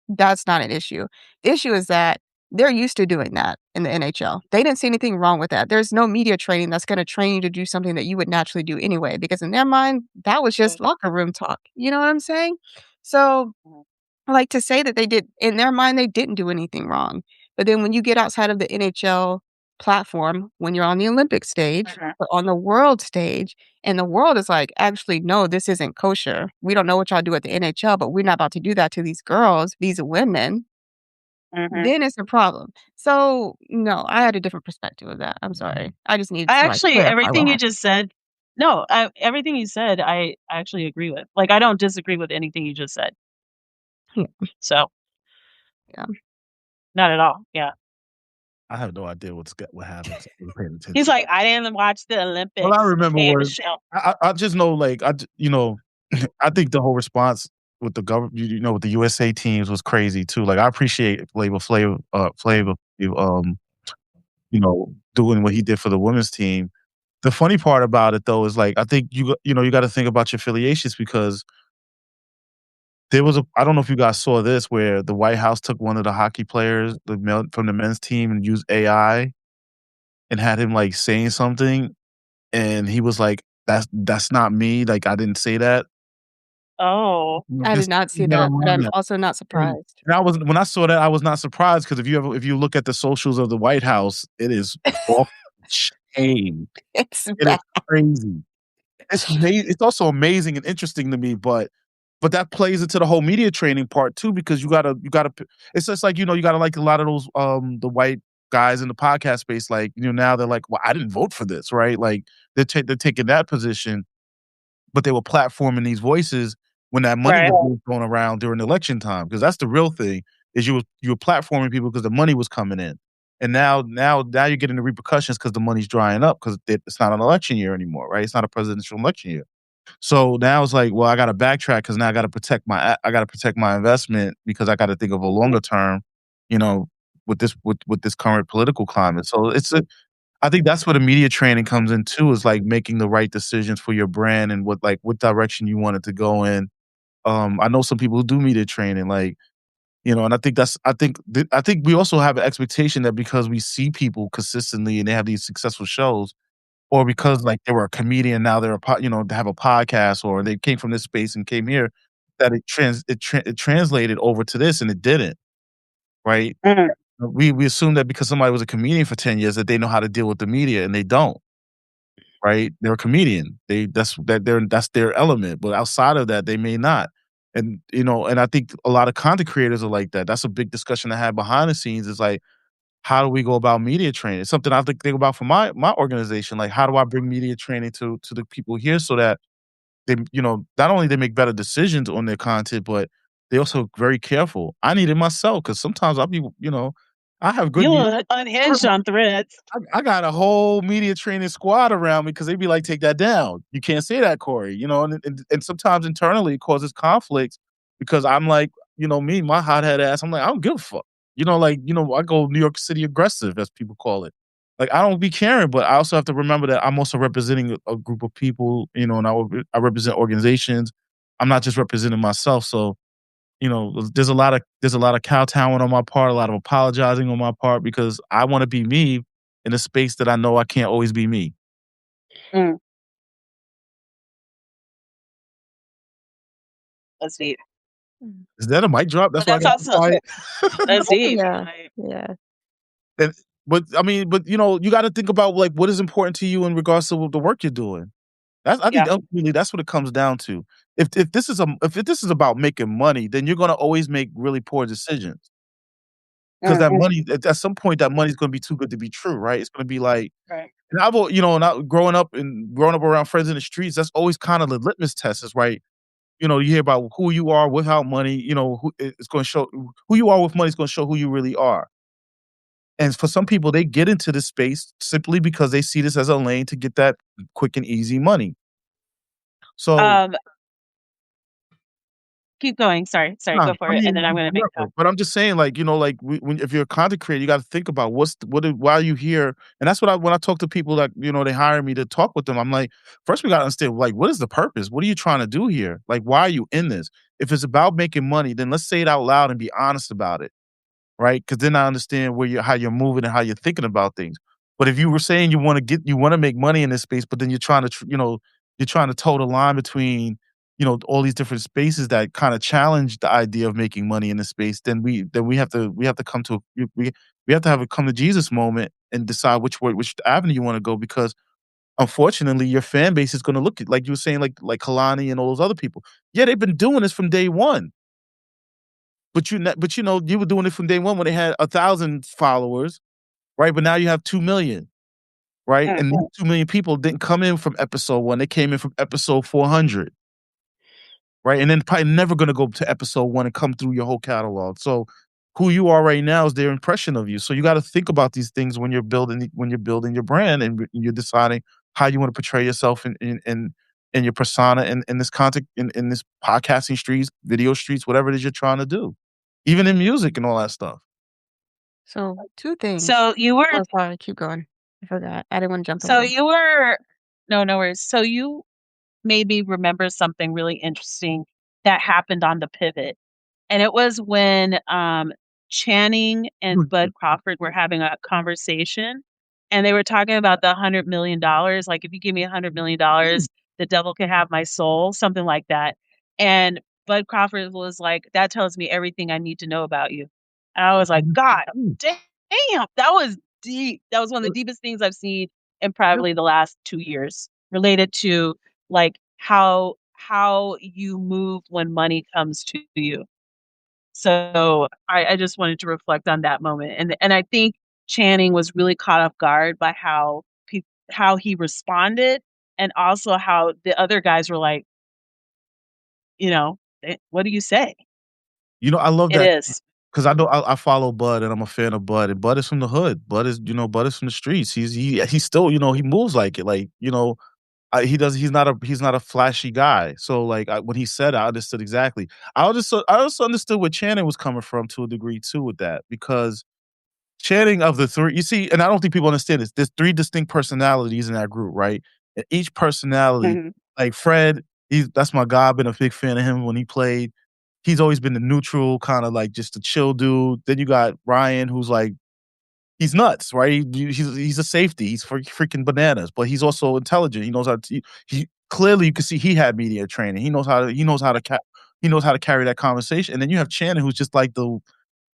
That's not an issue. The issue is that they're used to doing that in the NHL. They didn't see anything wrong with that. There's no media training that's going to train you to do something that you would naturally do anyway, because in their mind, that was Mhm. just locker room talk. You know what I'm saying? So Mhm. like, to say that they did in their mind, they didn't do anything wrong. But then when you get outside of the NHL platform, when you're on the Olympic stage Mhm. or on the world stage, and the world is like, "Actually, no, this isn't kosher. We don't know what y'all do at the NHL, but we're not about to do that to these girls, these women," Mhm. then it's a problem. So, no, I had a different perspective of that. I'm sorry. I just needed I to, like, actually clarify everything what you happened. just said no, everything you said, I actually agree with. Like, I don't disagree with anything you just said. Yeah, So, yeah. not at all. Yeah. I have no idea what happened 'cause I wasn't paying He's attention. like, "I didn't watch the All I Olympics." remember Okay, was Michelle. I just know, like, I think the whole response with the government, with the USA teams was crazy too. Like, I appreciate Flavor, doing what he did for the women's team. The funny part about it though is, like, I think you gotta think about your affiliations because there was I don't know if you guys saw this where the White House took one of the hockey players, the male from the men's team and used AI and had him, like, saying something, and he was like, "That's not me, like, I didn't say that." Oh. I did Just not see that that, but around I'm that. also not And surprised. and I was when I saw that, I was not surprised because if you look at the socials of the White House, it is off the chain. It's It is bad. crazy. It's also amazing and interesting to me, but that plays into the whole media training part too because it's just like, you gotta like a lot of those, the white guys in the podcast space, like, now they're like, "Well, I didn't vote for this," right? Like, they're taking that position, but they were platforming these voices when that money Right. was being thrown around during election time, because that's the real thing, is you were platforming people because the money was coming in. And now you're getting the repercussions because the money's drying up because it's not an election year anymore, right? It's not a presidential election year. So now it's like, well, I gotta backtrack because now I gotta protect my investment because I gotta think of a longer term, you know, with this current political climate. So I think that's where the media training comes in too, is like making the right decisions for your brand and what direction you want it to go in. I know some people who do media training, like, and I think we also have an expectation that because we see people consistently and they have these successful shows, or because like they were a comedian, now they're they have a podcast, or they came from this space and came here, that it translated over to this, and it didn't, right? Mhm. We assume that because somebody was a comedian for 10 years that they know how to deal with the media, and they don't. Right? They're a comedian. That's their element, but outside of that, they may not. And I think a lot of content creators are like that. That's a big discussion I had behind the scenes is like, how do we go about media training? It's something I have to think about for my organization. Like, how do I bring media training to the people here so that not only they make better decisions on their content, but they also very careful. I need it myself because sometimes I'll be, I have good You media. look unhinged on Threads. I got a whole media training squad around me because they be like, "Take that down. You can't say that, Corey." And sometimes internally it causes conflicts because I'm like, me, my hothead ass. I'm like, I don't give a fuck. I go New York City aggressive, as people call it. Like, I don't be caring, but I also have to remember that I'm also representing a group of people, and I represent organizations. I'm not just representing myself. So there's a lot of kowtowing on my part, a lot of apologizing on my part because I wanna be me in a space that I know I can't always be me. Mm. That's deep. Mm. Is that a mic drop? But That's why I that's got also quiet. that's Oh, deep. yeah. Like, Yeah. And but I mean, but you know, you got to think about like what is important to you in regards to the work you're doing. That's I think yeah. ultimately that's what it comes down to. If this is about making money, then you're gonna always make really poor decisions because that Mm, money at some point that money's gonna be too good to be true, right? It's gonna be like right. and you know, growing up around friends in the streets, that's always kind of the litmus test, is right. You know, you hear about who you are without money. You know, it's going to show who you are with money is going to show who you really are. And for some people, they get into this space simply because they see this as a lane to get that quick and easy money. So, Um, keep going. Sorry, nah, go for I it, and mean, then I'm gonna make a whatever. But I'm just saying, like, you know, like when if you're a content creator, you got to think about why are you here? And that's what when I talk to people that you know they hire me to talk with them. I'm like, first we got to understand, like, what is the purpose? What are you trying to do here? Like, why are you in this? If it's about making money, then let's say it out loud and be honest about it. Right? Because then I understand how you're moving and how you're thinking about things. But if you were saying you want to make money in this space, but then you're trying to, you're trying to toe the line between, all these different spaces that kind of challenge the idea of making money in this space, then we have to come to we have to have a come to Jesus moment and decide which avenue you want to go because unfortunately your fan base is going to look at like you were saying like Kalani and all those other people. Yeah, they've been doing this from day one. But you know, you were doing it from day one when they had 1,000 followers, right? But now you have 2,000,000, right? mm, And these 2,000,000 people didn't come in from episode 1, they came in from episode 400, right? And then probably never gonna go to episode 1 and come through your whole catalog. So, who you are right now is their impression of you. So you gotta think about these things when you're building your brand and you're deciding how you wanna portray yourself in your persona in this content in this podcasting streets, video streets, whatever it is you're trying to do. Even in music and all that stuff. So, 2 things. so you were Oh, sorry, keep going. I forgot. I didn't wanna jump so ahead. you were no worries. So you made me remember something really interesting that happened on the pivot. And it was when, Channing and Bud Crawford were having a conversation, and they were talking about the $100,000,000, like, "If you give me $100,000,000, the devil can have my soul," something like that. And Bud Crawford was like, "That tells me everything I need to know about you." And I was like, "God damn, that was deep." That was one of the deepest things I've seen in probably the last 2 years related to, like, how you move when money comes to you. So I just wanted to reflect on that moment, and I think Channing was really caught off guard by how he responded, and also how the other guys were like, "What do you say?" You know, I love It that is. because I know I follow Bud and I'm a fan of Bud, and Bud is from the hood. Bud is from the streets. He's still, he moves like it. Like, he's not a flashy guy. So like when he said it, I understood exactly. I also understood where Channing was coming from to a degree too with that because Channing of the three, you see, and I don't think people understand this. There's three distinct personalities in that group, right? And each personality, Mhm. like Fred, that's my guy. I've been a big fan of him when he played. He's always been the neutral, kind of like just a chill dude. Then you got Ryan, who's like he's nuts, right? He's a safety. He's freaking bananas, but he's also intelligent. He knows how to. He clearly you can see he had media training. He knows how to carry that conversation. And then you have Channing, who's just like the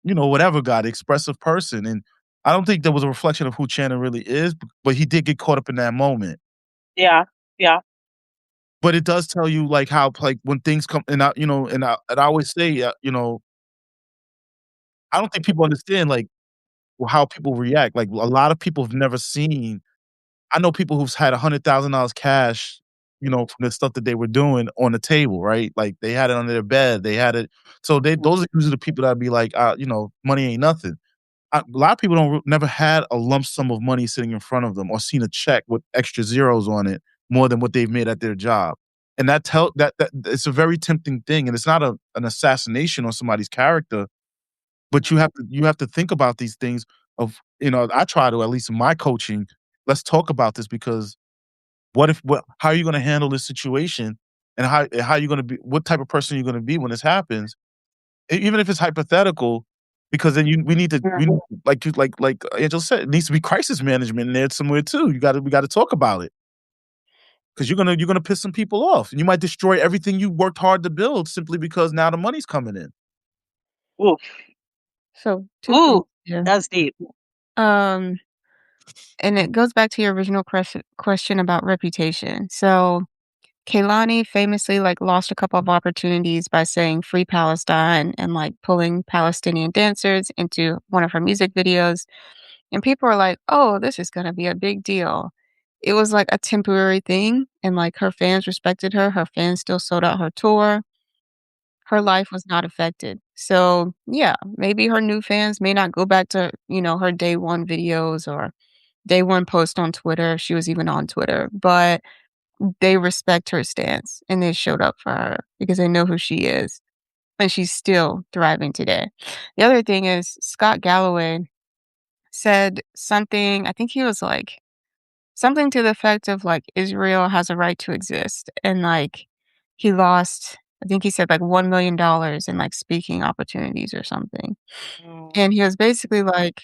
whatever guy, the expressive person. And I don't think there was a reflection of who Channing really is, but he did get caught up in that moment. Yeah, yeah. But it does tell you like how like when things come and I always say I don't think people understand like how people react. Like a lot of people have never seen. I know people who've had $100,000 cash, from the stuff that they were doing on the table, right? Like they had it under their bed, they had it. So Mhm. those are usually the people that be like, money ain't nothing. A lot of people don't never had a lump sum of money sitting in front of them or seen a check with extra zeros on it more than what they've made at their job. And that it's a very tempting thing, and it's not an assassination on somebody's character, but you have to think about these things of, I try to, at least in my coaching, let's talk about this because how are you gonna handle this situation and how you gonna be what type of person you're gonna be when this happens? Even if it's hypothetical, because then we Mhm. like Angel said, it needs to be crisis management in there somewhere too. We gotta talk about it. because you're gonna piss some people off, and you might destroy everything you worked hard to build simply because now the money's coming in. Ooh, So 2 things ooh, here. that's deep. Um, and it goes back to your original question about reputation. So Kehlani famously, like, lost a couple of opportunities by saying "Free Palestine" and, like, pulling Palestinian dancers into one of her music videos, and people are like, "Oh, this is gonna be a big deal." It was, like, a temporary thing, and, like, her fans respected her. Her fans still sold out her tour. Her life was not affected. So, yeah, maybe her new fans may not go back to, her day one videos or day one post on Twitter, if she was even on Twitter, but they respect her stance, and they showed up for her because they know who she is, and she's still thriving today. The other thing is Scott Galloway said something, I think he was like something to the effect of, like, Israel has a right to exist, and, like, he lost, I think he said, like, $1,000,000 in, like, speaking opportunities or something, Mm, and he was basically like,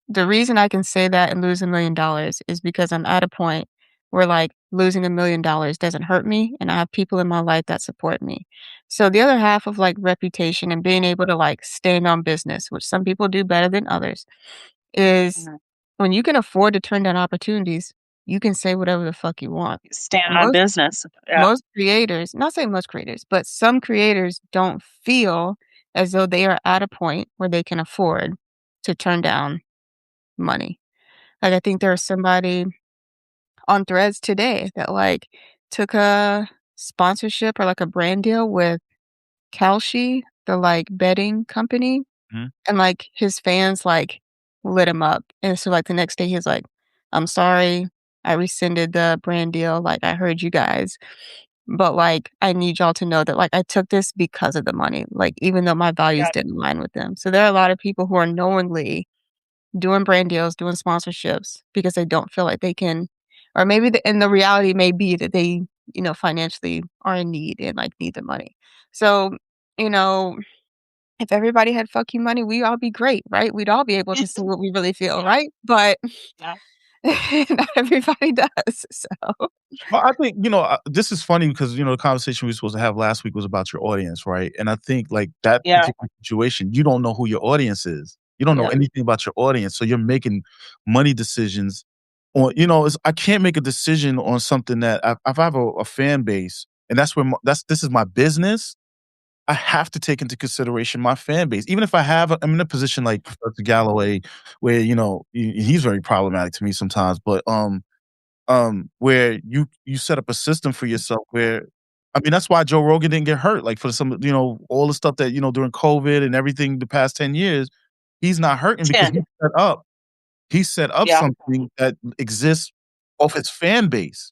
"The reason I can say that and lose $1,000,000 is because I'm at a point where, like, losing $1,000,000 doesn't hurt me, and I have people in my life that support me." So the other half of, like, reputation and being able to, like, stand on business, which some people do better than others, is mhm. when you can afford to turn down opportunities, you can say whatever the fuck you want. Stand on Most business. Yeah. most creators, not saying most creators, but some creators don't feel as though they are at a point where they can afford to turn down money. Like, I think there was somebody on Threads today that, like, took a sponsorship or, like, a brand deal with Kalshi, the, like, betting company, Mhm. and, like, his fans, like, lit him up, and so, like, the next day, he's like, "I'm sorry, I rescinded the brand deal, like, I heard you guys, but, like, I need y'all to know that, like, I took this because of the money, like, even though my values Yeah. didn't align with them." So there are a lot of people who are knowingly doing brand deals, doing sponsorships because they don't feel like they can, or maybe the reality may be that they, financially are in need and, like, need the money. So, you know, if everybody had fuck you money, we'd all be great, right? We'd all be able to say what we really feel, Yeah. right? But Yeah. not everybody does, so Well, I think, this is funny because, the conversation we were supposed to have last week was about your audience, right? And I think, like, that Yeah. particular situation, you don't know who your audience is. You don't know yeah. anything about your audience, so you're making money decisions on, I can't make a decision on something that if I have a fan base, and that's where this is my business. I have to take into consideration my fan base, even if I'm in a position like Professor Galloway, where he's very problematic to me sometimes, but where you set up a system for yourself where, I mean, that's why Joe Rogan didn't get hurt. Like, for some, all the stuff that, during COVID and everything the past 10 years, he's not hurting because 10. he set up Yeah. something that exists off his fan base.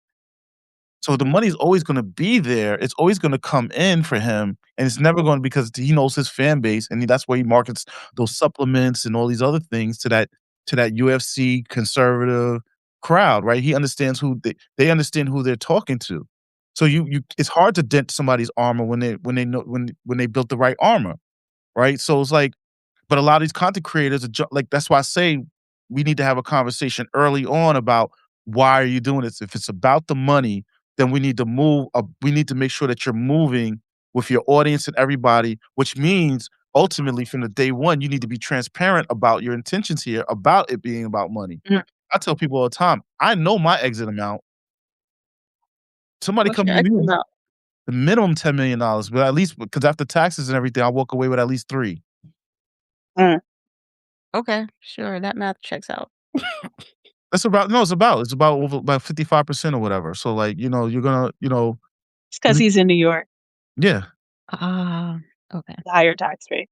So the money's always gonna be there. It's always gonna come in for him, and it's never gonna, because he knows his fan base, and that's where he markets those supplements and all these other things to that UFC conservative crowd, right? He understands who they understand who they're talking to. So it's hard to dent somebody's armor when they know when they built the right armor, right? So it's like, but a lot of these content creators like, that's why I say we need to have a conversation early on about why are you doing this? If it's about the money, then we need to we need to make sure that you're moving with your audience and everybody, which means ultimately from the day one, you need to be transparent about your intentions here, about it being about money. Mhm. I tell people all the time, I know my exit amount. Somebody What's come your to me, exit amount? the minimum $10 million, but at least, because after taxes and everything, I walk away with at least three. Mm. okay, sure, that math checks out. That's about no, it's about over about 55% or whatever. So, like, you're gonna, It's because he's in New York, yeah. Ah, okay. the higher tax rate.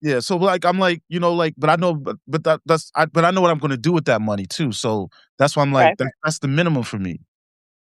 Yeah, so, like, I'm like, like, but I know, but I know what I'm gonna do with that money too. So that's why I'm like, Okay. that's the minimum for me.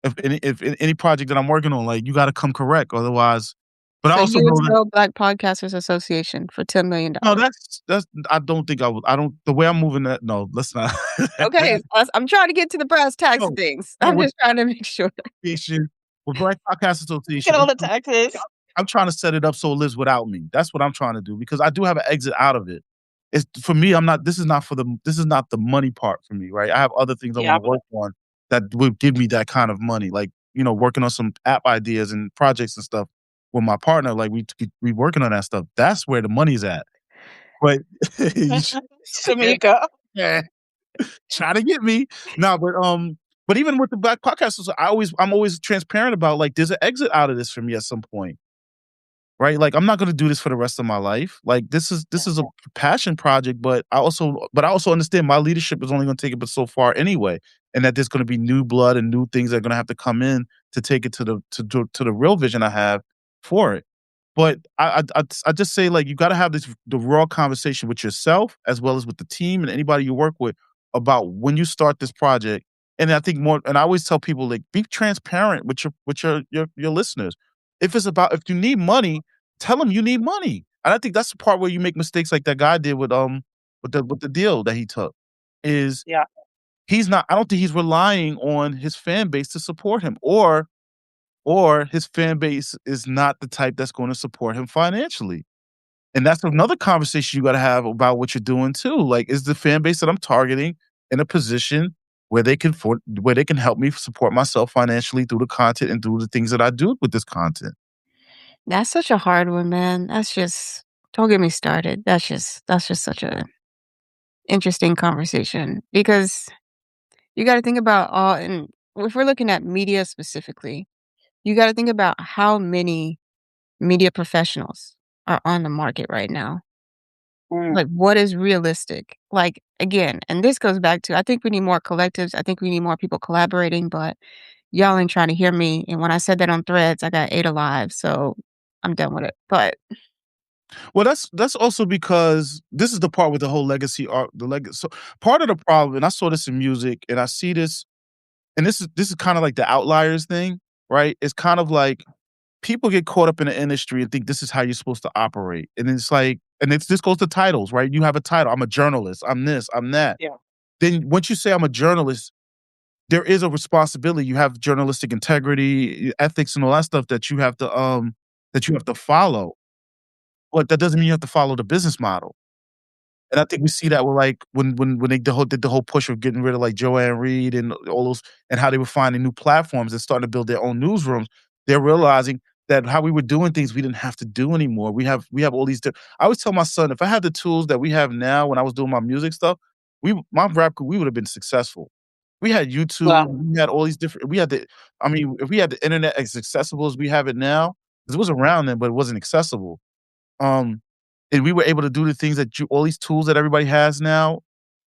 If any project that I'm working on, like, you got to come correct, otherwise. But I So also you would know that, sell Black Podcasters Association for no, $10,000,000. that's I don't think I would. I don't, the way I'm moving that. No, let's not. Okay, I'm trying to get to the brass tacks of No, things. no, I'm with just trying to make sure. association, with Black Podcast Get Association, all the taxes. I'm trying to set it up so it lives without me. That's what I'm trying to do, because I do have an exit out of it. It's for me. I'm not. This is not the money part for me, right? I have other things I want Yeah. to work on that would give me that kind of money. Like, working on some app ideas and projects and stuff with my partner, like we working on that stuff. That's where the money's at. But you Shamika. yeah, try to get me. No, but even with the Black Podcasters, I'm always transparent about like there's an exit out of this for me at some point. Right? Like I'm not gonna do this for the rest of my life. Like this is a passion project, but I also understand my leadership is only gonna take it but so far anyway. And that there's gonna be new blood and new things that are gonna have to come in to take it to the real vision I have for it. But I just say, like, you gotta have the raw conversation with yourself as well as with the team and anybody you work with about when you start this project. And I think more and I always tell people, like, be transparent with your listeners. If you need money, tell them you need money. And I think that's the part where you make mistakes like that guy did with the deal that he took, is Yeah. I don't think he's relying on his fan base to support him, or his fan base is not the type that's gonna support him financially. And that's another conversation you gotta have about what you're doing too. Like, is the fan base that I'm targeting in a position where they can help me support myself financially through the content and through the things that I do with this content? That's such a hard one, man. That's just don't get me started. That's just such a interesting conversation because you gotta think about all and if we're looking at media specifically, you gotta think about how many media professionals are on the market right now. Mm. Like, what is realistic? Like, again, and this goes back to I think we need more collectives. I think we need more people collaborating, but y'all ain't trying to hear me. And when I said that on Threads, I got 8 alive, so I'm done with it. But Well, that's also because this is the part with the whole legacy art, the legacy. So part of the problem, and I saw this in music, and I see this, and this is kind of like the outliers thing, right? It's kind of like people get caught up in the industry and think this is how you're supposed to operate, and it's like, this goes to titles, right? You have a title. I'm a journalist. I'm this. I'm that. Yeah. Then once you say I'm a journalist, there is a responsibility. You have journalistic integrity, ethics, and all that stuff that you have to follow. But that doesn't mean you have to follow the business model. And I think we see that with, like, when they did the whole push of getting rid of, like, Joanne Reed and all those, and how they were finding new platforms and starting to build their own newsrooms. They're realizing that how we were doing things, we didn't have to do anymore. We have all these I always tell my son, "If I had the tools that we have now when I was doing my music stuff, my rap career, we would have been successful." We had YouTube, Wow. we had all these different we had the I mean, if we had the internet as accessible as we have it now, 'cause it was around then, but it wasn't accessible. Um, and we were able to do the things that all these tools that everybody has now.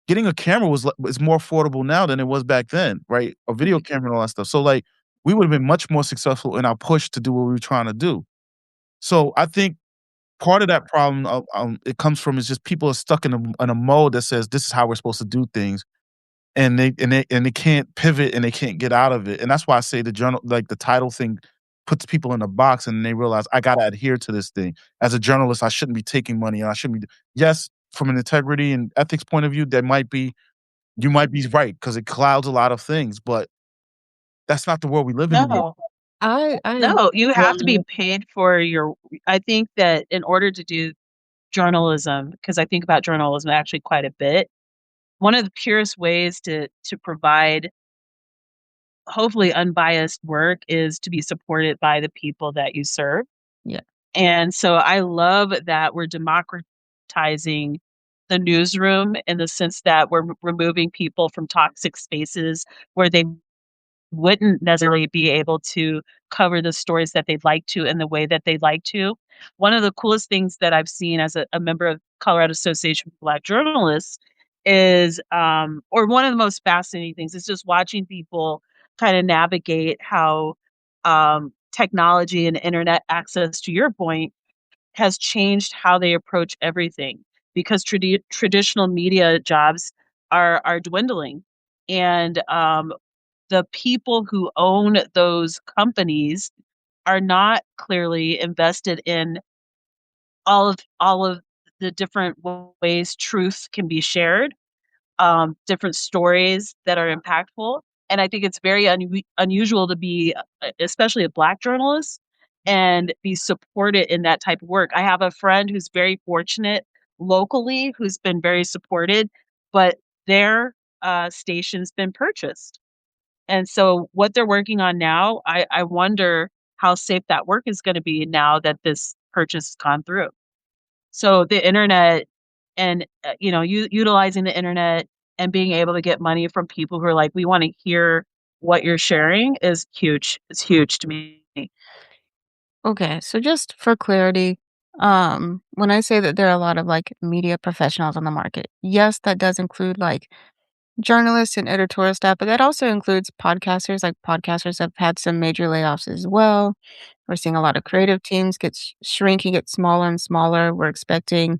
Getting a camera is more affordable now than it was back then, right? A video camera and all that stuff. So, like, we would have been much more successful in our push to do what we were trying to do. So I think part of that problem, it comes from, is just people are stuck in a mode that says this is how we're supposed to do things, and they can't pivot and they can't get out of it. And that's why I say the journal, like the title thing, puts people in a box, and they realize I gotta adhere to this thing. As a journalist, I shouldn't be taking money, and I shouldn't be. Yes, from an integrity and ethics point of view, you might be right because it clouds a lot of things, but that's not the world we live in anymore. No. I No, you yeah, have to be paid for your I think that in order to do journalism, because I think about journalism actually quite a bit, one of the purest ways to provide hopefully unbiased work is to be supported by the people that you serve. yeah. And so I love that we're democratizing the newsroom in the sense that we're removing people from toxic spaces where they wouldn't necessarily be able to cover the stories that they'd like to in the way that they'd like to. One of the coolest things that I've seen as a member of Colorado Association of Black Journalists is, or one of the most fascinating things is just watching people kind of navigate how technology and internet access, to your point, has changed how they approach everything because traditional media jobs are dwindling. And the people who own those companies are not clearly invested in all of the different ways truth can be shared, different stories that are impactful. And I think it's very unusual to be, especially a Black journalist, and be supported in that type of work. I have a friend who's very fortunate locally, who's been very supported, but their station's been purchased. And so what they're working on now, I wonder how safe that work is gonna be now that this purchase has gone through. So the internet and, utilizing the internet and being able to get money from people who are like, "We wanna hear what you're sharing," is huge. It's huge to me. Okay, so just for clarity, when I say that there are a lot of like media professionals on the market, yes, that does include like journalists and editorial staff, but that also includes podcasters. Like podcasters have had some major layoffs as well. We're seeing a lot of creative teams get shrinking, get smaller and smaller. We're expecting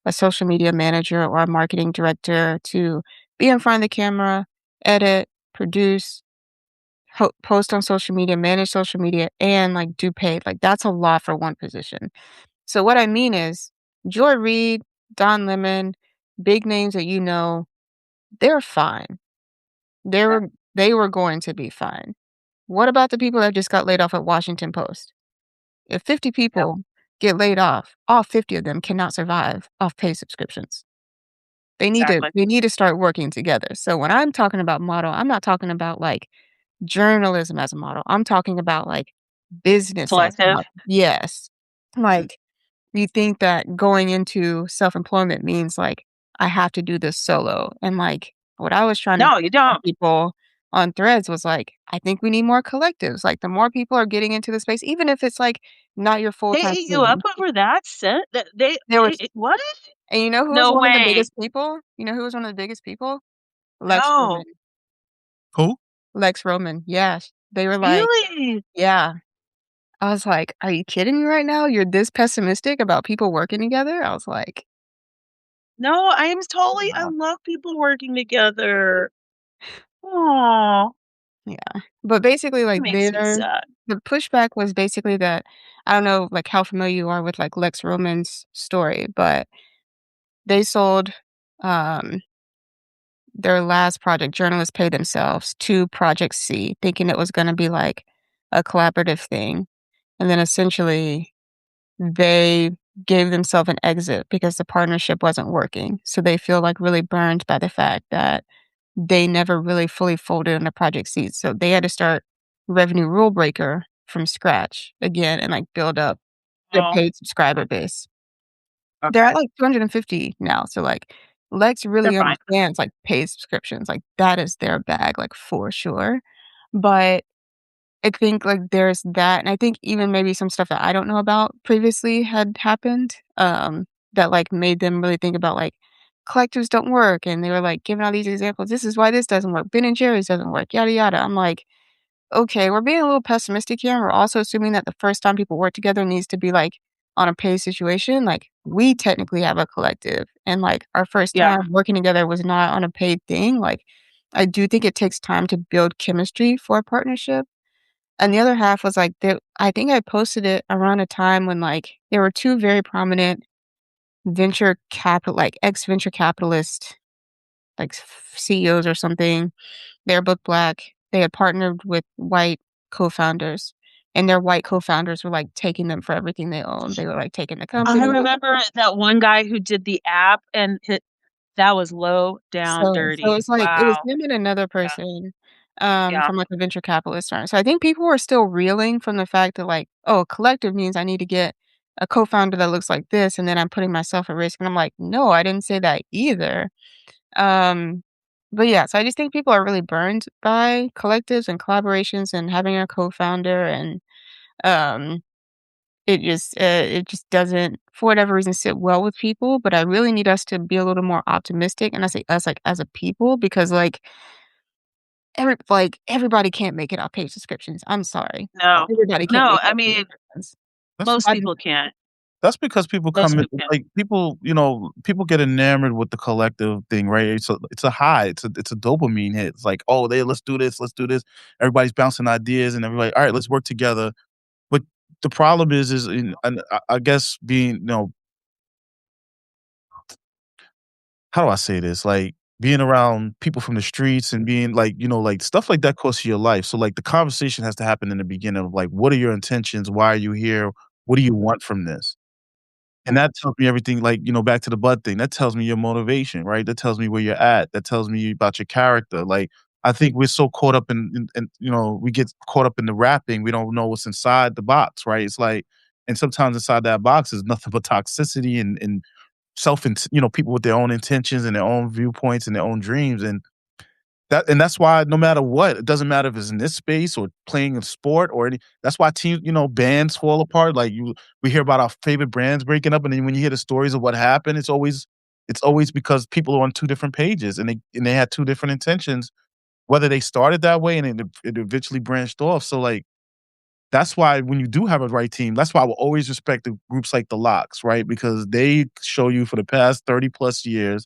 a social media manager or a marketing director to be in front of the camera, edit, produce, post on social media, manage social media, and like do paid. Like that's a lot for one position. So what I mean is Joy Reid, Don Lemon, big names that you know, they're fine. They Yeah. were they were going to be fine. What about the people that just got laid off at Washington Post? If 50 Yep, people get laid off, all 50 of them cannot survive off paid subscriptions. exactly. They need to start working together. So when I'm talking about model, I'm not talking about like journalism as a model. I'm talking about like business as a Collective? model. Yes. Like you think that going into self-employment means like I have to do this solo. And like what I was trying to No, you tell don't. people on threads was like, I think we need more collectives. Like the more people are getting into the space, even if it's like not your They full-time ate you up thing. over that cent that There was what? and you know who was No one of the way. biggest people? You know who was one of the biggest people? Lex No. Roman. Who? Lex Roman. Yes. They were like, Really? yeah. I was like, "Are you kidding me right now? You're this pessimistic about people working together?" I was like, No, I "Wow." love people working together. Oh, Yeah. But basically, that like, makes me sad. the pushback was basically that I don't know, like, how familiar you are with, like, Lex Roman's story, but they sold, um, their last project, Journalists Pay Themselves, to Project C, thinking it was gonna be, like, a collaborative thing, and then essentially they gave themselves an exit because the partnership wasn't working, so they feel, like, really burned by the fact that they never really fully folded into Project Seeds, so they had to start Revenue Rule Breaker from scratch again and, like, build up the Oh, paid subscriber base. They're at, okay. like, 250 now, so, like, Lex They're really fine. understands, like, paid subscriptions, like, that is their bag, like, for sure, but I think, like, there's that, and I think even maybe some stuff that I don't know about previously had happened, that, like, made them really think about, like, collectives don't work, and they were, like, giving all these examples, "This is why this doesn't work, Ben& and Jerry's doesn't work, yada, yada." I'm like, "Okay, we're being a little pessimistic here, and we're also assuming that the first time people work together needs to be, like, on a paid situation." Like, we technically have a collective, and, like, our first Yeah. time working together was not on a paid thing, like, I do think it takes time to build chemistry for a partnership. And the other half was, like, I think I posted it around a time when, like, there were 2 very prominent ex-venture capitalist, like, CEOs or something. They're both Black. They had partnered with white co-founders, and their white co-founders were, like, taking them for everything they owned. They were, like, taking the I company. remember that one guy who did the app and hit that was low down So dirty. it's like it was Wow. him and another Yeah. person, Yeah. from, like, a venture capitalist firm. So I think people were still reeling from the fact that, like, "Oh, collective means I need to get a co-founder that looks like this, and then I'm putting myself at risk." And I'm like, "No, I didn't say that either." Um, but yeah, so I just think people are really burned by collectives and collaborations and having a co-founder and, um it just doesn't, for whatever reason, sit well with people, but I really need us to be a little more optimistic, and I say us, like, as a people, because, everybody can't make it off paid subscriptions, I'm sorry. No. Everybody can't No, make it I off paid mean, subscriptions. That's most Why do people can't. that's because people Most come in people can't. like people, people get enamored with the collective thing, right? It's a high. It's a dopamine hit. It's like, oh, let's do this, let's do this. Everybody's bouncing ideas, and everybody, all right, let's work together. But the problem is and I guess being, how do I say this? Like being around people from the streets and being like, like stuff like that costs you your life. So like the conversation has to happen in the beginning of like, what are your intentions? Why are you here? What do you want from this? And that tells me everything, like, back to the bud thing. That tells me your motivation, right? That tells me where you're at. That tells me about your character. Like, I think we're so caught up in we get caught up in the wrapping. We don't know what's inside the box, right? It's like, and sometimes inside that box is nothing but toxicity and people with their own intentions and their own viewpoints and their own dreams. And that's why no matter what, it doesn't matter if it's in this space or playing a sport or that's why teams, bands fall apart. We hear about our favorite brands breaking up, and then when you hear the stories of what happened, it's always because people are on two different pages and they had two different intentions, whether they started that way and it eventually branched off. So like that's why when you do have a right team, that's why I will always respect the groups like the Locks, right? Because they show you for the past 30 plus years,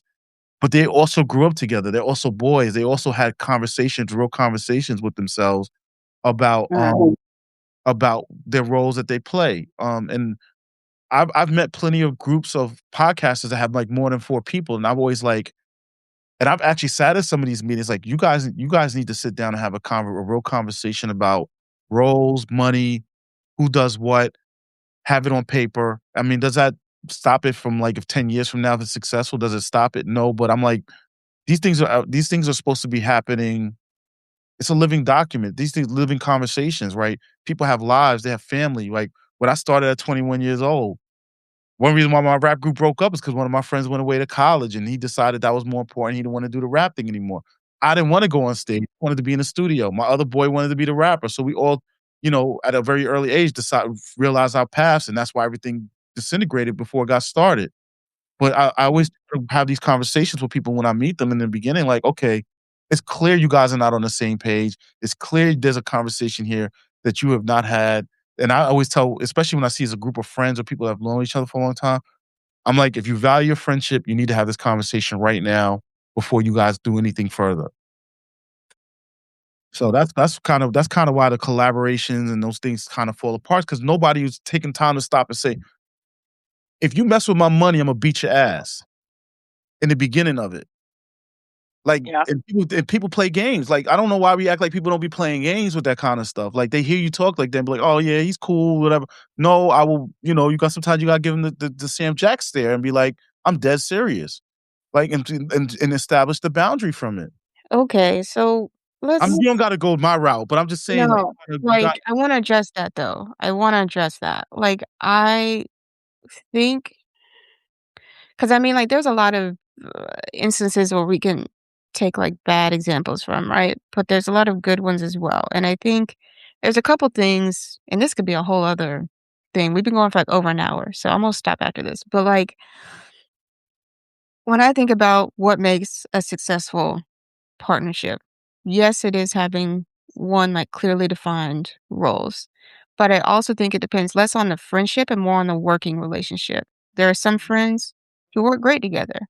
but they also grew up together. They're also boys. They also had conversations, real conversations with themselves about Mhm. about their roles that they play. And I've met plenty of groups of podcasters that have like more than four people, and I've actually sat at some of these meetings. Like you guys need to sit down and have a real conversation about roles, money, who does what, have it on paper. I mean, does that stop it from like if 10 years from now if it's successful, does it stop it? No, but I'm like, these things are supposed to be happening. It's a living document. These things living conversations, right? People have lives, they have family. Like when I started at 21 years old, one reason why my rap group broke up is because one of my friends went away to college and he decided that was more important. He didn't want to do the rap thing anymore. I didn't want to go on stage. I wanted to be in the studio. My other boy wanted to be the rapper. So we all, at a very early age, realized our paths, and that's why everything disintegrated before it got started. But I always have these conversations with people when I meet them in the beginning, like, okay, it's clear you guys are not on the same page. It's clear there's a conversation here that you have not had. And I always tell, especially when I see as a group of friends or people that have known each other for a long time, I'm like, if you value your friendship, you need to have this conversation right now before you guys do anything further. So that's kind of why the collaborations and those things kind of fall apart because nobody was taking time to stop and say, if you mess with my money, I'm gonna beat your ass in the beginning of it. Like, Yeah. and people play games. Like, I don't know why we act like people don't be playing games with that kind of stuff. Like, they hear you talk like that, be like, "Oh yeah, he's cool, whatever." No, I will. You got sometimes you gotta give him the Sam Jack stare and be like, "I'm dead serious." Like, and establish the boundary from it. Okay, so I mean, let's you don't gotta go my route, but I'm just saying, like, no, you got. like, I wanna address that, though. I wanna address that. Like, I think 'cause, I mean, like, there's a lot of, instances where we can take, like, bad examples from, right? But there's a lot of good ones as well, and I think there's a couple things and this could be a whole other thing. We've been going for, like, over an hour, so I'm gonna stop after this. But, like, when I think about what makes a successful partnership, yes, it is having one, like, clearly defined roles, but I also think it depends less on the friendship and more on the working relationship. There are some friends who work great together.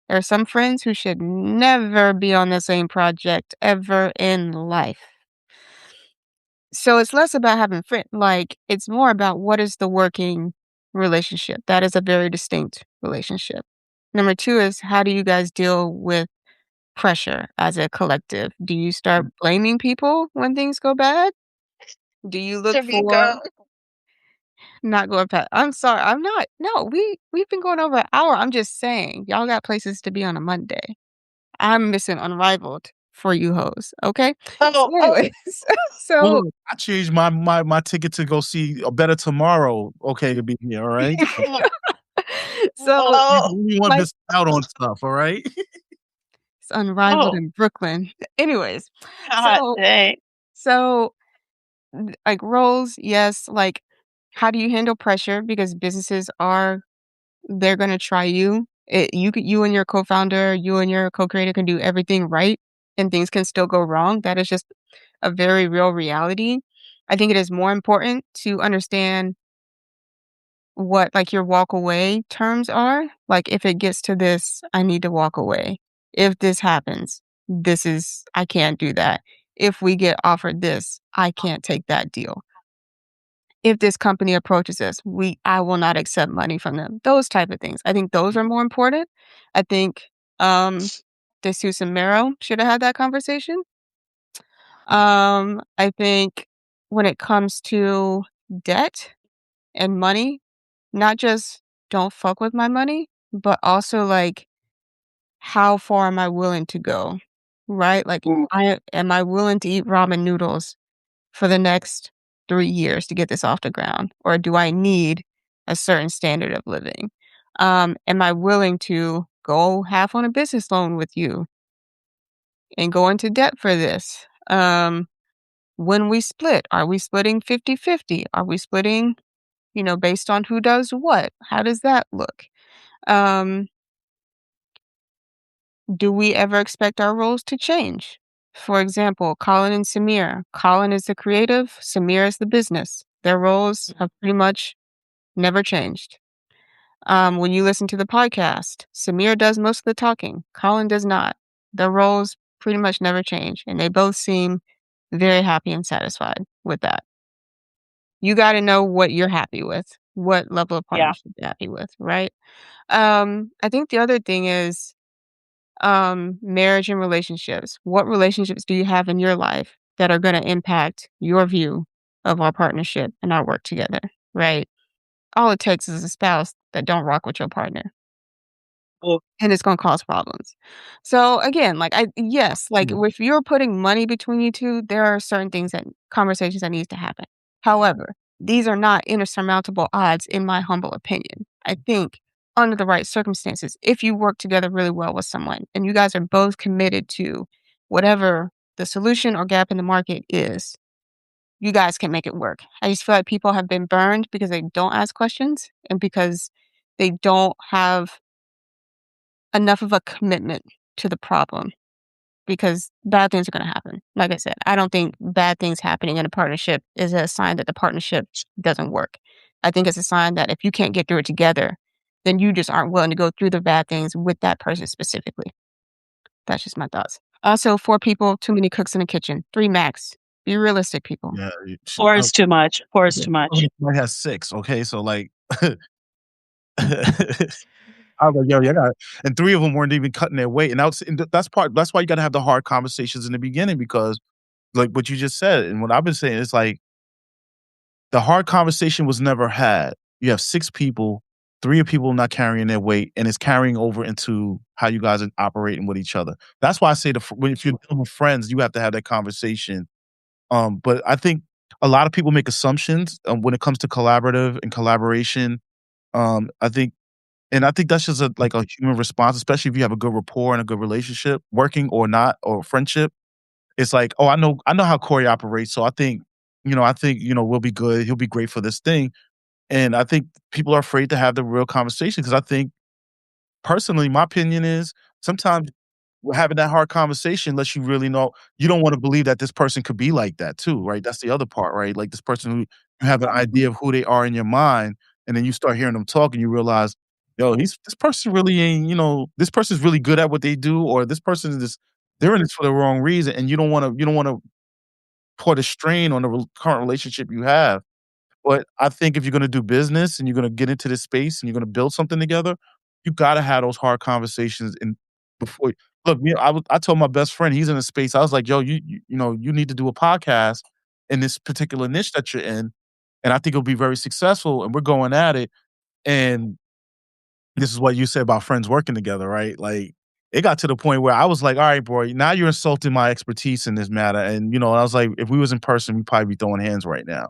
There are some friends who should never be on the same project ever in life. So it's less about having it's more about what is the working relationship. That is a very distinct relationship. Number 2 is how do you guys deal with pressure as a collective? Do you start blaming people when things go bad? Do you look for Shamika. not going past I'm sorry, I'm not no, we've been going over an hour, I'm just saying, y'all got places to be on a Monday. I'm missing Unrivaled for you hoes, okay? So Oh, oh, anyways, Well, so look, I changed my ticket to go see A Better Tomorrow, okay, to be here, all right? So, so, you oh, the only one like, missing out on stuff, all right? it's Unrivaled oh, in Brooklyn. Anyways, God so dang. so like roles, yes, like how do you handle pressure because businesses are they're gonna try you. You and your co-founder, you and your co-creator can do everything right and things can still go wrong. That is just a very real reality. I think it is more important to understand what like your walk away terms are. Like if it gets to this, I need to walk away. If this happens, I can't do that. If we get offered this, I can't take that deal. If this company approaches us, I will not accept money from them. Those type of things. I think those are more important. I think DeSuze and Mero should have had that conversation. I think when it comes to debt and money, not just don't fuck with my money, but also like how far am I willing to go? right? Like, Mm. am I willing to eat ramen noodles for the next 3 years to get this off the ground? Or do I need a certain standard of living? Am I willing to go half on a business loan with you and go into debt for this? When we split, are we splitting 50-50? Are we splitting, based on who does what? How does that look? Um, do we ever expect our roles to change? For example, Colin and Samir. Colin is the creative, Samir is the business. Their roles have pretty much never changed. When you listen to the podcast, Samir does most of the talking. Colin does not. Their roles pretty much never change, and they both seem very happy and satisfied with that. You got to know what you're happy with, what level of Yeah. partnership you're happy with, right? I think the other thing is marriage and relationships. What relationships do you have in your life that are going to impact your view of our partnership and our work together, right? All it takes is a spouse that don't rock with your partner, Well, and it's gonna cause problems. So, again, like, yes, like, Yeah. if you're putting money between you 2, there are certain conversations that needs to happen. However, these are not insurmountable odds in my humble opinion. I think under the right circumstances, if you work together really well with someone and you guys are both committed to whatever the solution or gap in the market is, you guys can make it work. I just feel like people have been burned because they don't ask questions and because they don't have enough of a commitment to the problem, because bad things are going to happen. Like I said, I don't think bad things happening in a partnership is a sign that the partnership doesn't work. I think it's a sign that if you can't get through it together, then you just aren't willing to go through the bad things with that person specifically. That's just my thoughts. Also, 4 people, too many cooks in the kitchen. 3 max. Be realistic, people. Yeah, 4 is too much. 4 is too much. I has 6, okay? So, like I was like, "Yo, and 3 of them weren't even cutting their weight, and that's why you gotta have the hard conversations in the beginning because, like what you just said and what I've been saying, it's like, the hard conversation was never had. You have 6 people, 3 of people not carrying their weight, and it's carrying over into how you guys are operating with each other. That's why I say if you're dealing with friends, you have to have that conversation. But I think a lot of people make assumptions, when it comes to collaborative and collaboration. I think and I think that's just a human response, especially if you have a good rapport and a good relationship, working or not, or friendship. It's like, "Oh, I know how Corey operates, so we'll be good. He'll be great for this thing." And I think people are afraid to have the real conversation because I think personally, my opinion is sometimes having that hard conversation unless you really know you don't wanna believe that this person could be like that too, right? That's the other part, right? Like, this person who you have an idea of who they are in your mind, and then you start hearing them talk, and you realize, "Yo, this person really ain't this person's really good at what they do, or this person is just they're in this for the wrong reason," and you don't wanna put a strain on the current relationship you have. But I think if you're gonna do business and you're gonna get into this space and you're gonna build something together, you gotta have those hard conversations and before look, I told my best friend, he's in a space, I was like, "Yo, you need to do a podcast in this particular niche that you're in, and I think it'll be very successful, and we're going at it." And this is what you said about friends working together, right? Like, it got to the point where I was like, "All right, bro, now you're insulting my expertise in this matter." And, I was like, "If we was in person, we'd probably be throwing hands right now."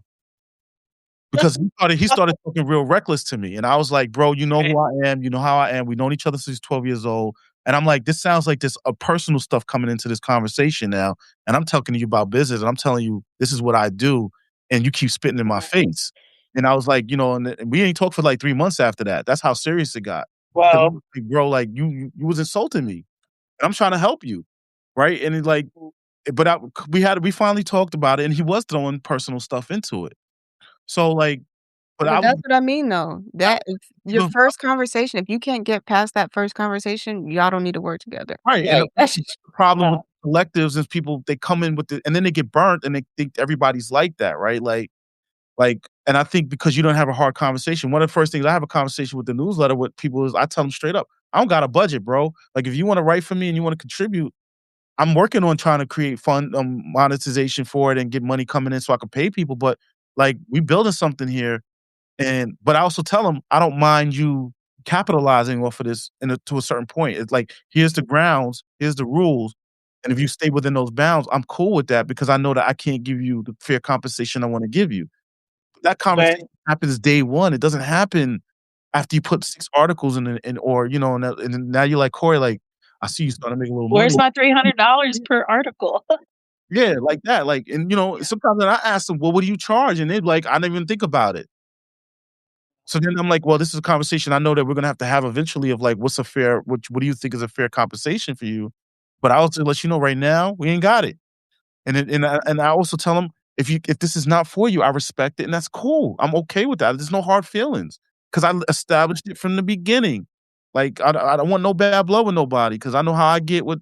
Because he started talking real reckless to me, and I was like, "Bro, you know Right. who I am, you know how I am, we've known each other since 12 years old," and I'm like, "This sounds like this a personal stuff coming into this conversation now, and I'm talking to you about business, and I'm telling you this is what I do, and you keep spitting in my face." And I was like, and we ain't talked for like 3 months after that. That's how serious it got. 'Cause I'm Wow. like, "Bro, like, you was insulting me, and I'm trying to help you." Right? And it's like but we finally talked about it, and he was throwing personal stuff into it. So, like but I But was that's what I mean, though. I That if your was first conversation, if you can't get past that first conversation, y'all don't need to work together. right, and Like, that's just the problem with Wow. collectives is people, they come in with and then they get burnt and they think everybody's like that, right? And I think because you don't have a hard conversation, one of the first things I have a conversation with the newsletter with people is I tell them straight up, "I don't got a budget, bro. Like, if you wanna write for me and you wanna contribute, I'm working on trying to create fund monetization for it and get money coming in so I can pay people, but, like, we building something here." But I also tell them, "I don't mind you capitalizing off of this to a certain point. It's like, here's the grounds, here's the rules, And if you stay within those bounds, I'm cool with that because I know that I can't give you the fair compensation I wanna give you. That Right. conversation happens day 1. It doesn't happen after you put 6 articles in or, and then now you're like, "Corey, like, I see you starting to make a little money." Where's my $300 per article? Yeah, like that, like, and, sometimes then I ask them, "Well, what do you charge?" And they're like, "I didn't even think about it." So then I'm like, "Well, this is a conversation I know that we're gonna have eventually of, like, what do you think is a fair compensation for you? But I also let you know right now, we ain't got it." And I also tell them, "If this is not for you, I respect it, and that's cool. I'm okay with that. There's no hard feelings because I established it from the beginning. Like, I don't want no bad blood with nobody because I know how I get with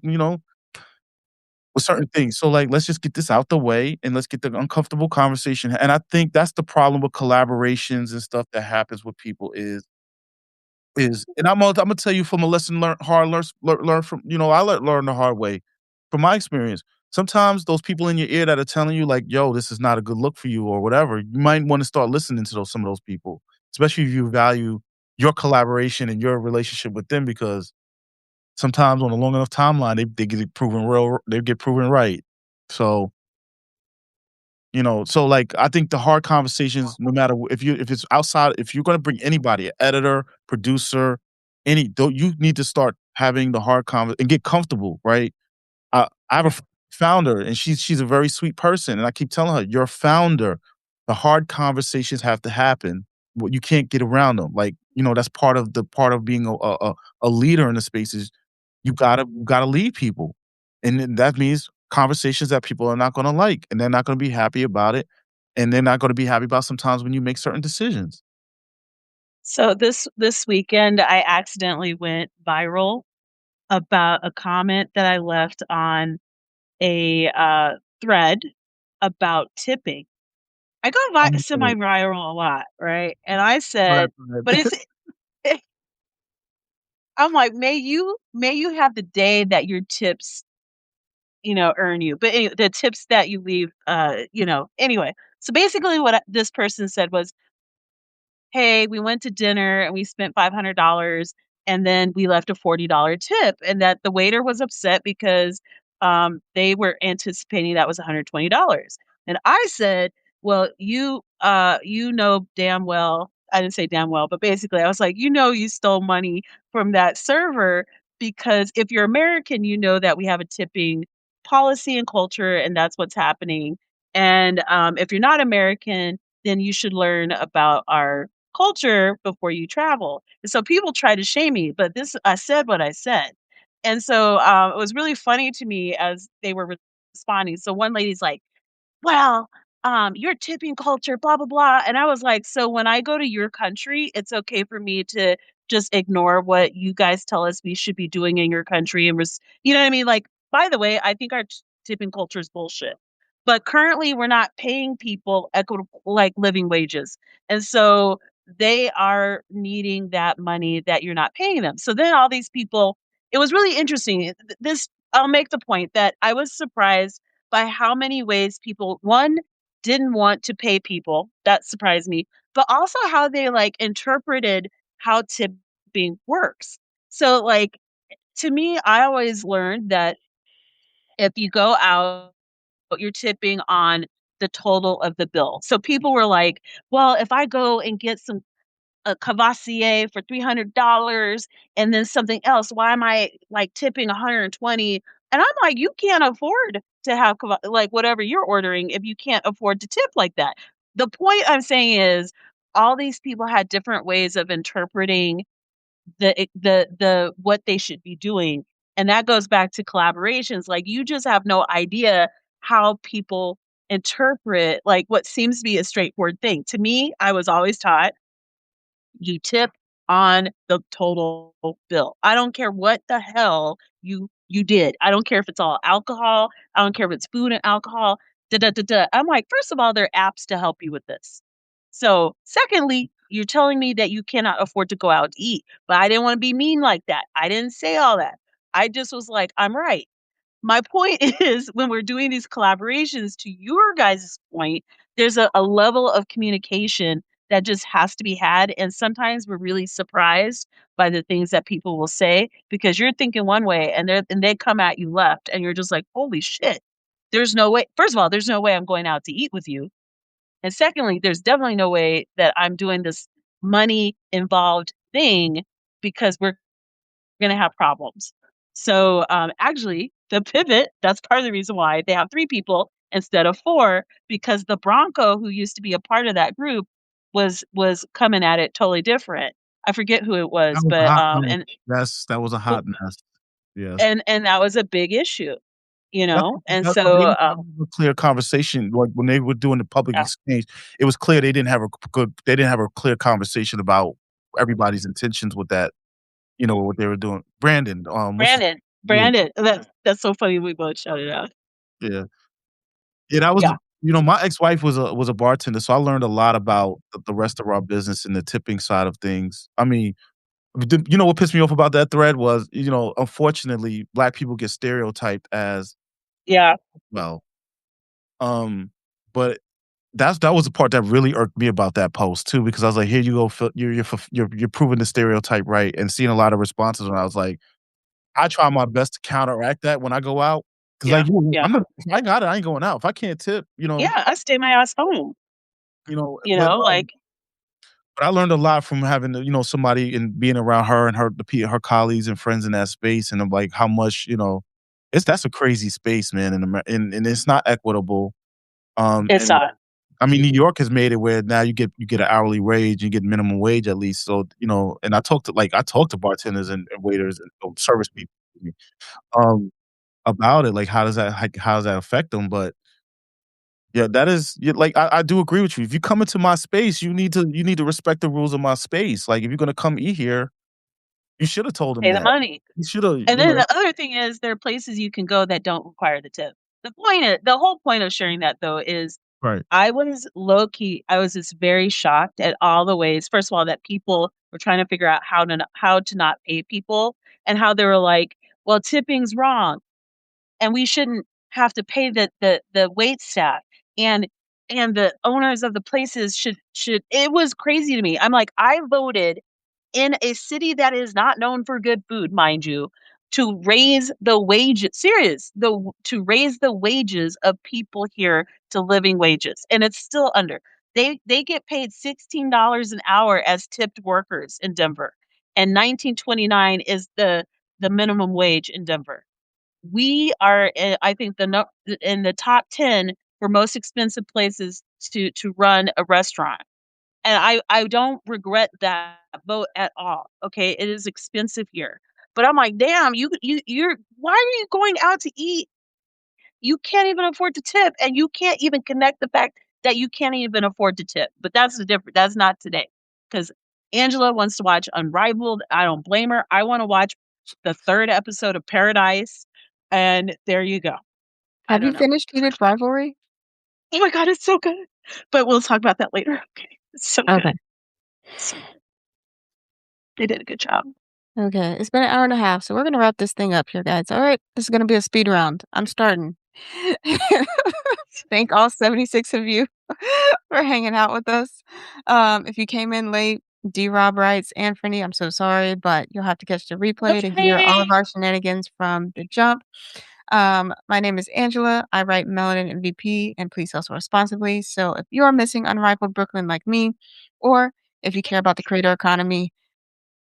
certain things. So, like, let's just get this out the way and let's get the uncomfortable conversation." And I think that's the problem with collaborations and stuff that happens with people is and Imma tell you from a lesson learned hard learn from I learned the hard way from my experience. Sometimes those people in your ear that are telling you like, "Yo, this is not a good look for you," or whatever, you might wanna start listening to some of those people, especially if you value your collaboration and your relationship with them because sometimes on a long enough timeline, they get proven right. So, like, I think the hard conversations, no matter if it's outside, if you're gonna bring anybody, an editor, producer, you need to start having the hard conver and get comfortable, right? I have a founder, and she's a very sweet person, and I keep telling her, "You're a founder. The hard conversations have to happen. You can't get around them." Like, that's part of being a leader in the space is you gotta lead people, and then that means conversations that people are not gonna like, and they're not gonna be happy about it, and they're not gonna be happy about sometimes when you make certain decisions. So this weekend, I accidentally went viral about a comment that I left on a, thread about tipping. I go I'm good. semi-viral a lot, right? And I Go ahead, said go but ahead. it's I'm like, "May you have the day that your tips, earn you." But the tips that you leave, anyway. So basically what this person said was, "Hey, we went to dinner and we spent $500 and then we left a $40 tip," and that the waiter was upset because, they were anticipating that was $120. And I said, "Well, you know damn well." I didn't say damn well, but basically I was like, you stole money from that server because if you're American, you know that we have a tipping policy and culture, and that's what's happening. And, if you're not American, then you should learn about our culture before you travel." And so people try to shame me, but I said what I said. And so, it was really funny to me as they were responding. So one lady's like, "Well, your tipping culture, blah, blah, blah." And I was like, "So when I go to your country, it's okay for me to just ignore what you guys tell us we should be doing in your country and you know what I mean? Like, by the way, I think our tipping culture is bullshit. But currently we're not paying people equitable like living wages. And so they are needing that money that you're not paying them. So then all these people, it was really interesting. This I'll make the point that I was surprised by how many ways people, one, didn't want to pay people. That surprised me. But also how they like interpreted how tipping works. So like to me, I always learned that if you go out, you're tipping on the total of the bill. So people were like, "Well, if I go and get some a Cavassier for $300 and then something else, why am I, like, tipping 120?" And I'm like, "You can't afford to have like, whatever you're ordering if you can't afford to tip like that." The point I'm saying is all these people had different ways of interpreting the what they should be doing, and that goes back to collaborations. Like, you just have no idea how people interpret, like, what seems to be a straightforward thing. To me, I was always taught you tip on the total bill. I don't care what the hell you did. I don't care if it's all alcohol. I don't care if it's food and alcohol. Da da da da. I'm like, first of all, there are apps to help you with this. So, secondly, you're telling me that you cannot afford to go out to eat, but I didn't want to be mean like that. I didn't say all that. I just was like, I'm right. My point is when we're doing these collaborations, to your guys' point, there's a level of communication that just has to be had, and sometimes we're really surprised by the things that people will say because you're thinking one way and they come at you left, and you're just like, "Holy shit. There's no way." First of all, there's no way I'm going out to eat with you. And secondly, there's definitely no way that I'm doing this money involved thing because we're gonna have problems. So, actually, the pivot, that's part of the reason why they have 3 people instead of 4, because the Bronco who used to be a part of that group was coming at it totally different. I forget who it That was, was a but, hot mess. and That was a well, hot mess. Yes. and that was a big issue, you That's know? And that's what they so, didn't have a clear conversation, like, when they were doing the public yeah, exchange, it was clear they didn't have a clear conversation about everybody's intentions with that, what they were doing. Brandon, what's his Brandon, yeah, that's so funny we both shouted out. yeah. Yeah, that was Yeah, my ex-wife was a bartender, so I learned a lot about the restaurant business and the tipping side of things. I mean, what pissed me off about that thread was, unfortunately, Black people get stereotyped as yeah. well. Um, but that was the part that really irked me about that post too, because I was like, "Here you go, you're proving the stereotype right," and seeing a lot of responses, and I was like, I try my best to counteract that when I go out, 'cause Yeah, like, yeah. I'm not if I got it, I ain't going out. If I can't tip, Yeah, I stay my ass home, like but I learned a lot from having, somebody and being around her and her colleagues and friends in that space, and I'm like, how much, that's a crazy space, man, and it's not equitable. it's And not. I mean, New York has made it where now you get an hourly wage, you get minimum wage at least. So, and I talk to bartenders and waiters and service people, um, about it. Like, how does that affect them? But yeah, that is yeah, like I do agree with you. If you come into my space, you need to respect the rules of my space. Like, if you're gonna come eat here, you should have told them Pay the that. money. You should have, And then the other thing is there are places you can go that don't require the tip. The whole point of sharing that though is right. I was low key, I was just very shocked at all the ways, first of all, that people were trying to figure out how to not pay people and how they were like, well, tipping's wrong and we shouldn't have to pay the wait staff and the owners of the places should it was crazy to me. I'm like, I voted in a city that is not known for good food, mind you, to raise the wages serious, to raise the wages of people here to living wages, and it's still under. They get paid $16 an hour as tipped workers in Denver, and 19.29 is the minimum wage in Denver. We are, I think, in the top 10 for most expensive places to run a restaurant. And I don't regret that vote at all, okay? It is expensive here. But I'm like, "Damn, you're why are you going out to eat? You can't even afford to tip, and you can't even connect the fact that you can't even afford to tip." But that's not today, because Angela wants to watch Unrivaled. I don't blame her. I wanna watch the 3rd episode of Paradise, and there you go. I Have you don't know. finished Heated Rivalry? Oh my god, it's so good. But we'll talk about that later, okay? It's so good. Okay. So they did a good job. Okay. It's been an hour and a half, so we're gonna wrap this thing up here, guys. All right. This is gonna be a speed round. I'm starting. Thank all 76 of you for hanging out with us. If you came in late, D Rob writes, Anthony, I'm so sorry, but you'll have to catch the replay to hear all of Okay. our shenanigans from the jump. My name is Angela. I write Melanin MVP and Please Hustle Responsibly. So if you are missing Unrivaled Brooklyn like me, or if you care about the creator economy,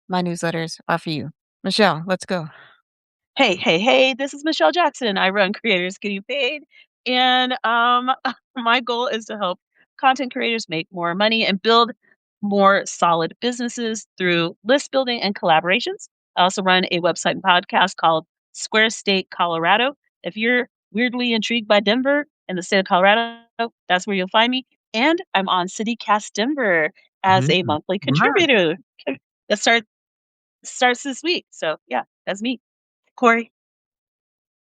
my newsletters are for you. Michelle, let's go. Hey, hey, hey, this is Michelle Jackson. I run Creators Getting Paid. And my goal is to help content creators make more money and build more solid businesses through list building and collaborations. I also run a website and podcast called Square State Colorado. If you're weirdly intrigued by Denver and the state of Colorado, that's where you'll find me. And I'm on CityCast Denver as Yeah. a monthly Right. contributor. That starts this week. So yeah, that's me. Corey.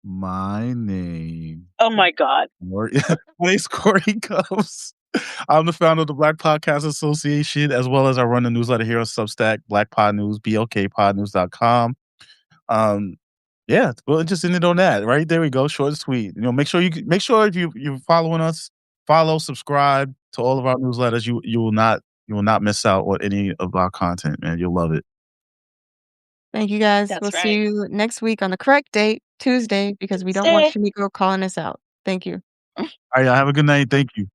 My name Oh my god. Corey my name's Corey Combs. I'm the founder of the Black Podcast Association, as well as I run the newsletter here on Substack, Black Pod News, blkpodnews.com. Um, yeah, well, just ended on that. Right there we go, short and sweet. Make sure if you're following us, follow, subscribe to all of our newsletters. You will not You will not miss out on any of our content, man. You'll love it. Thank you, guys. That's We'll see right. you next week on the correct date, Tuesday, because we don't want Tuesday. Shamiko calling us out. Thank you. All right, y'all have a good night. Thank you.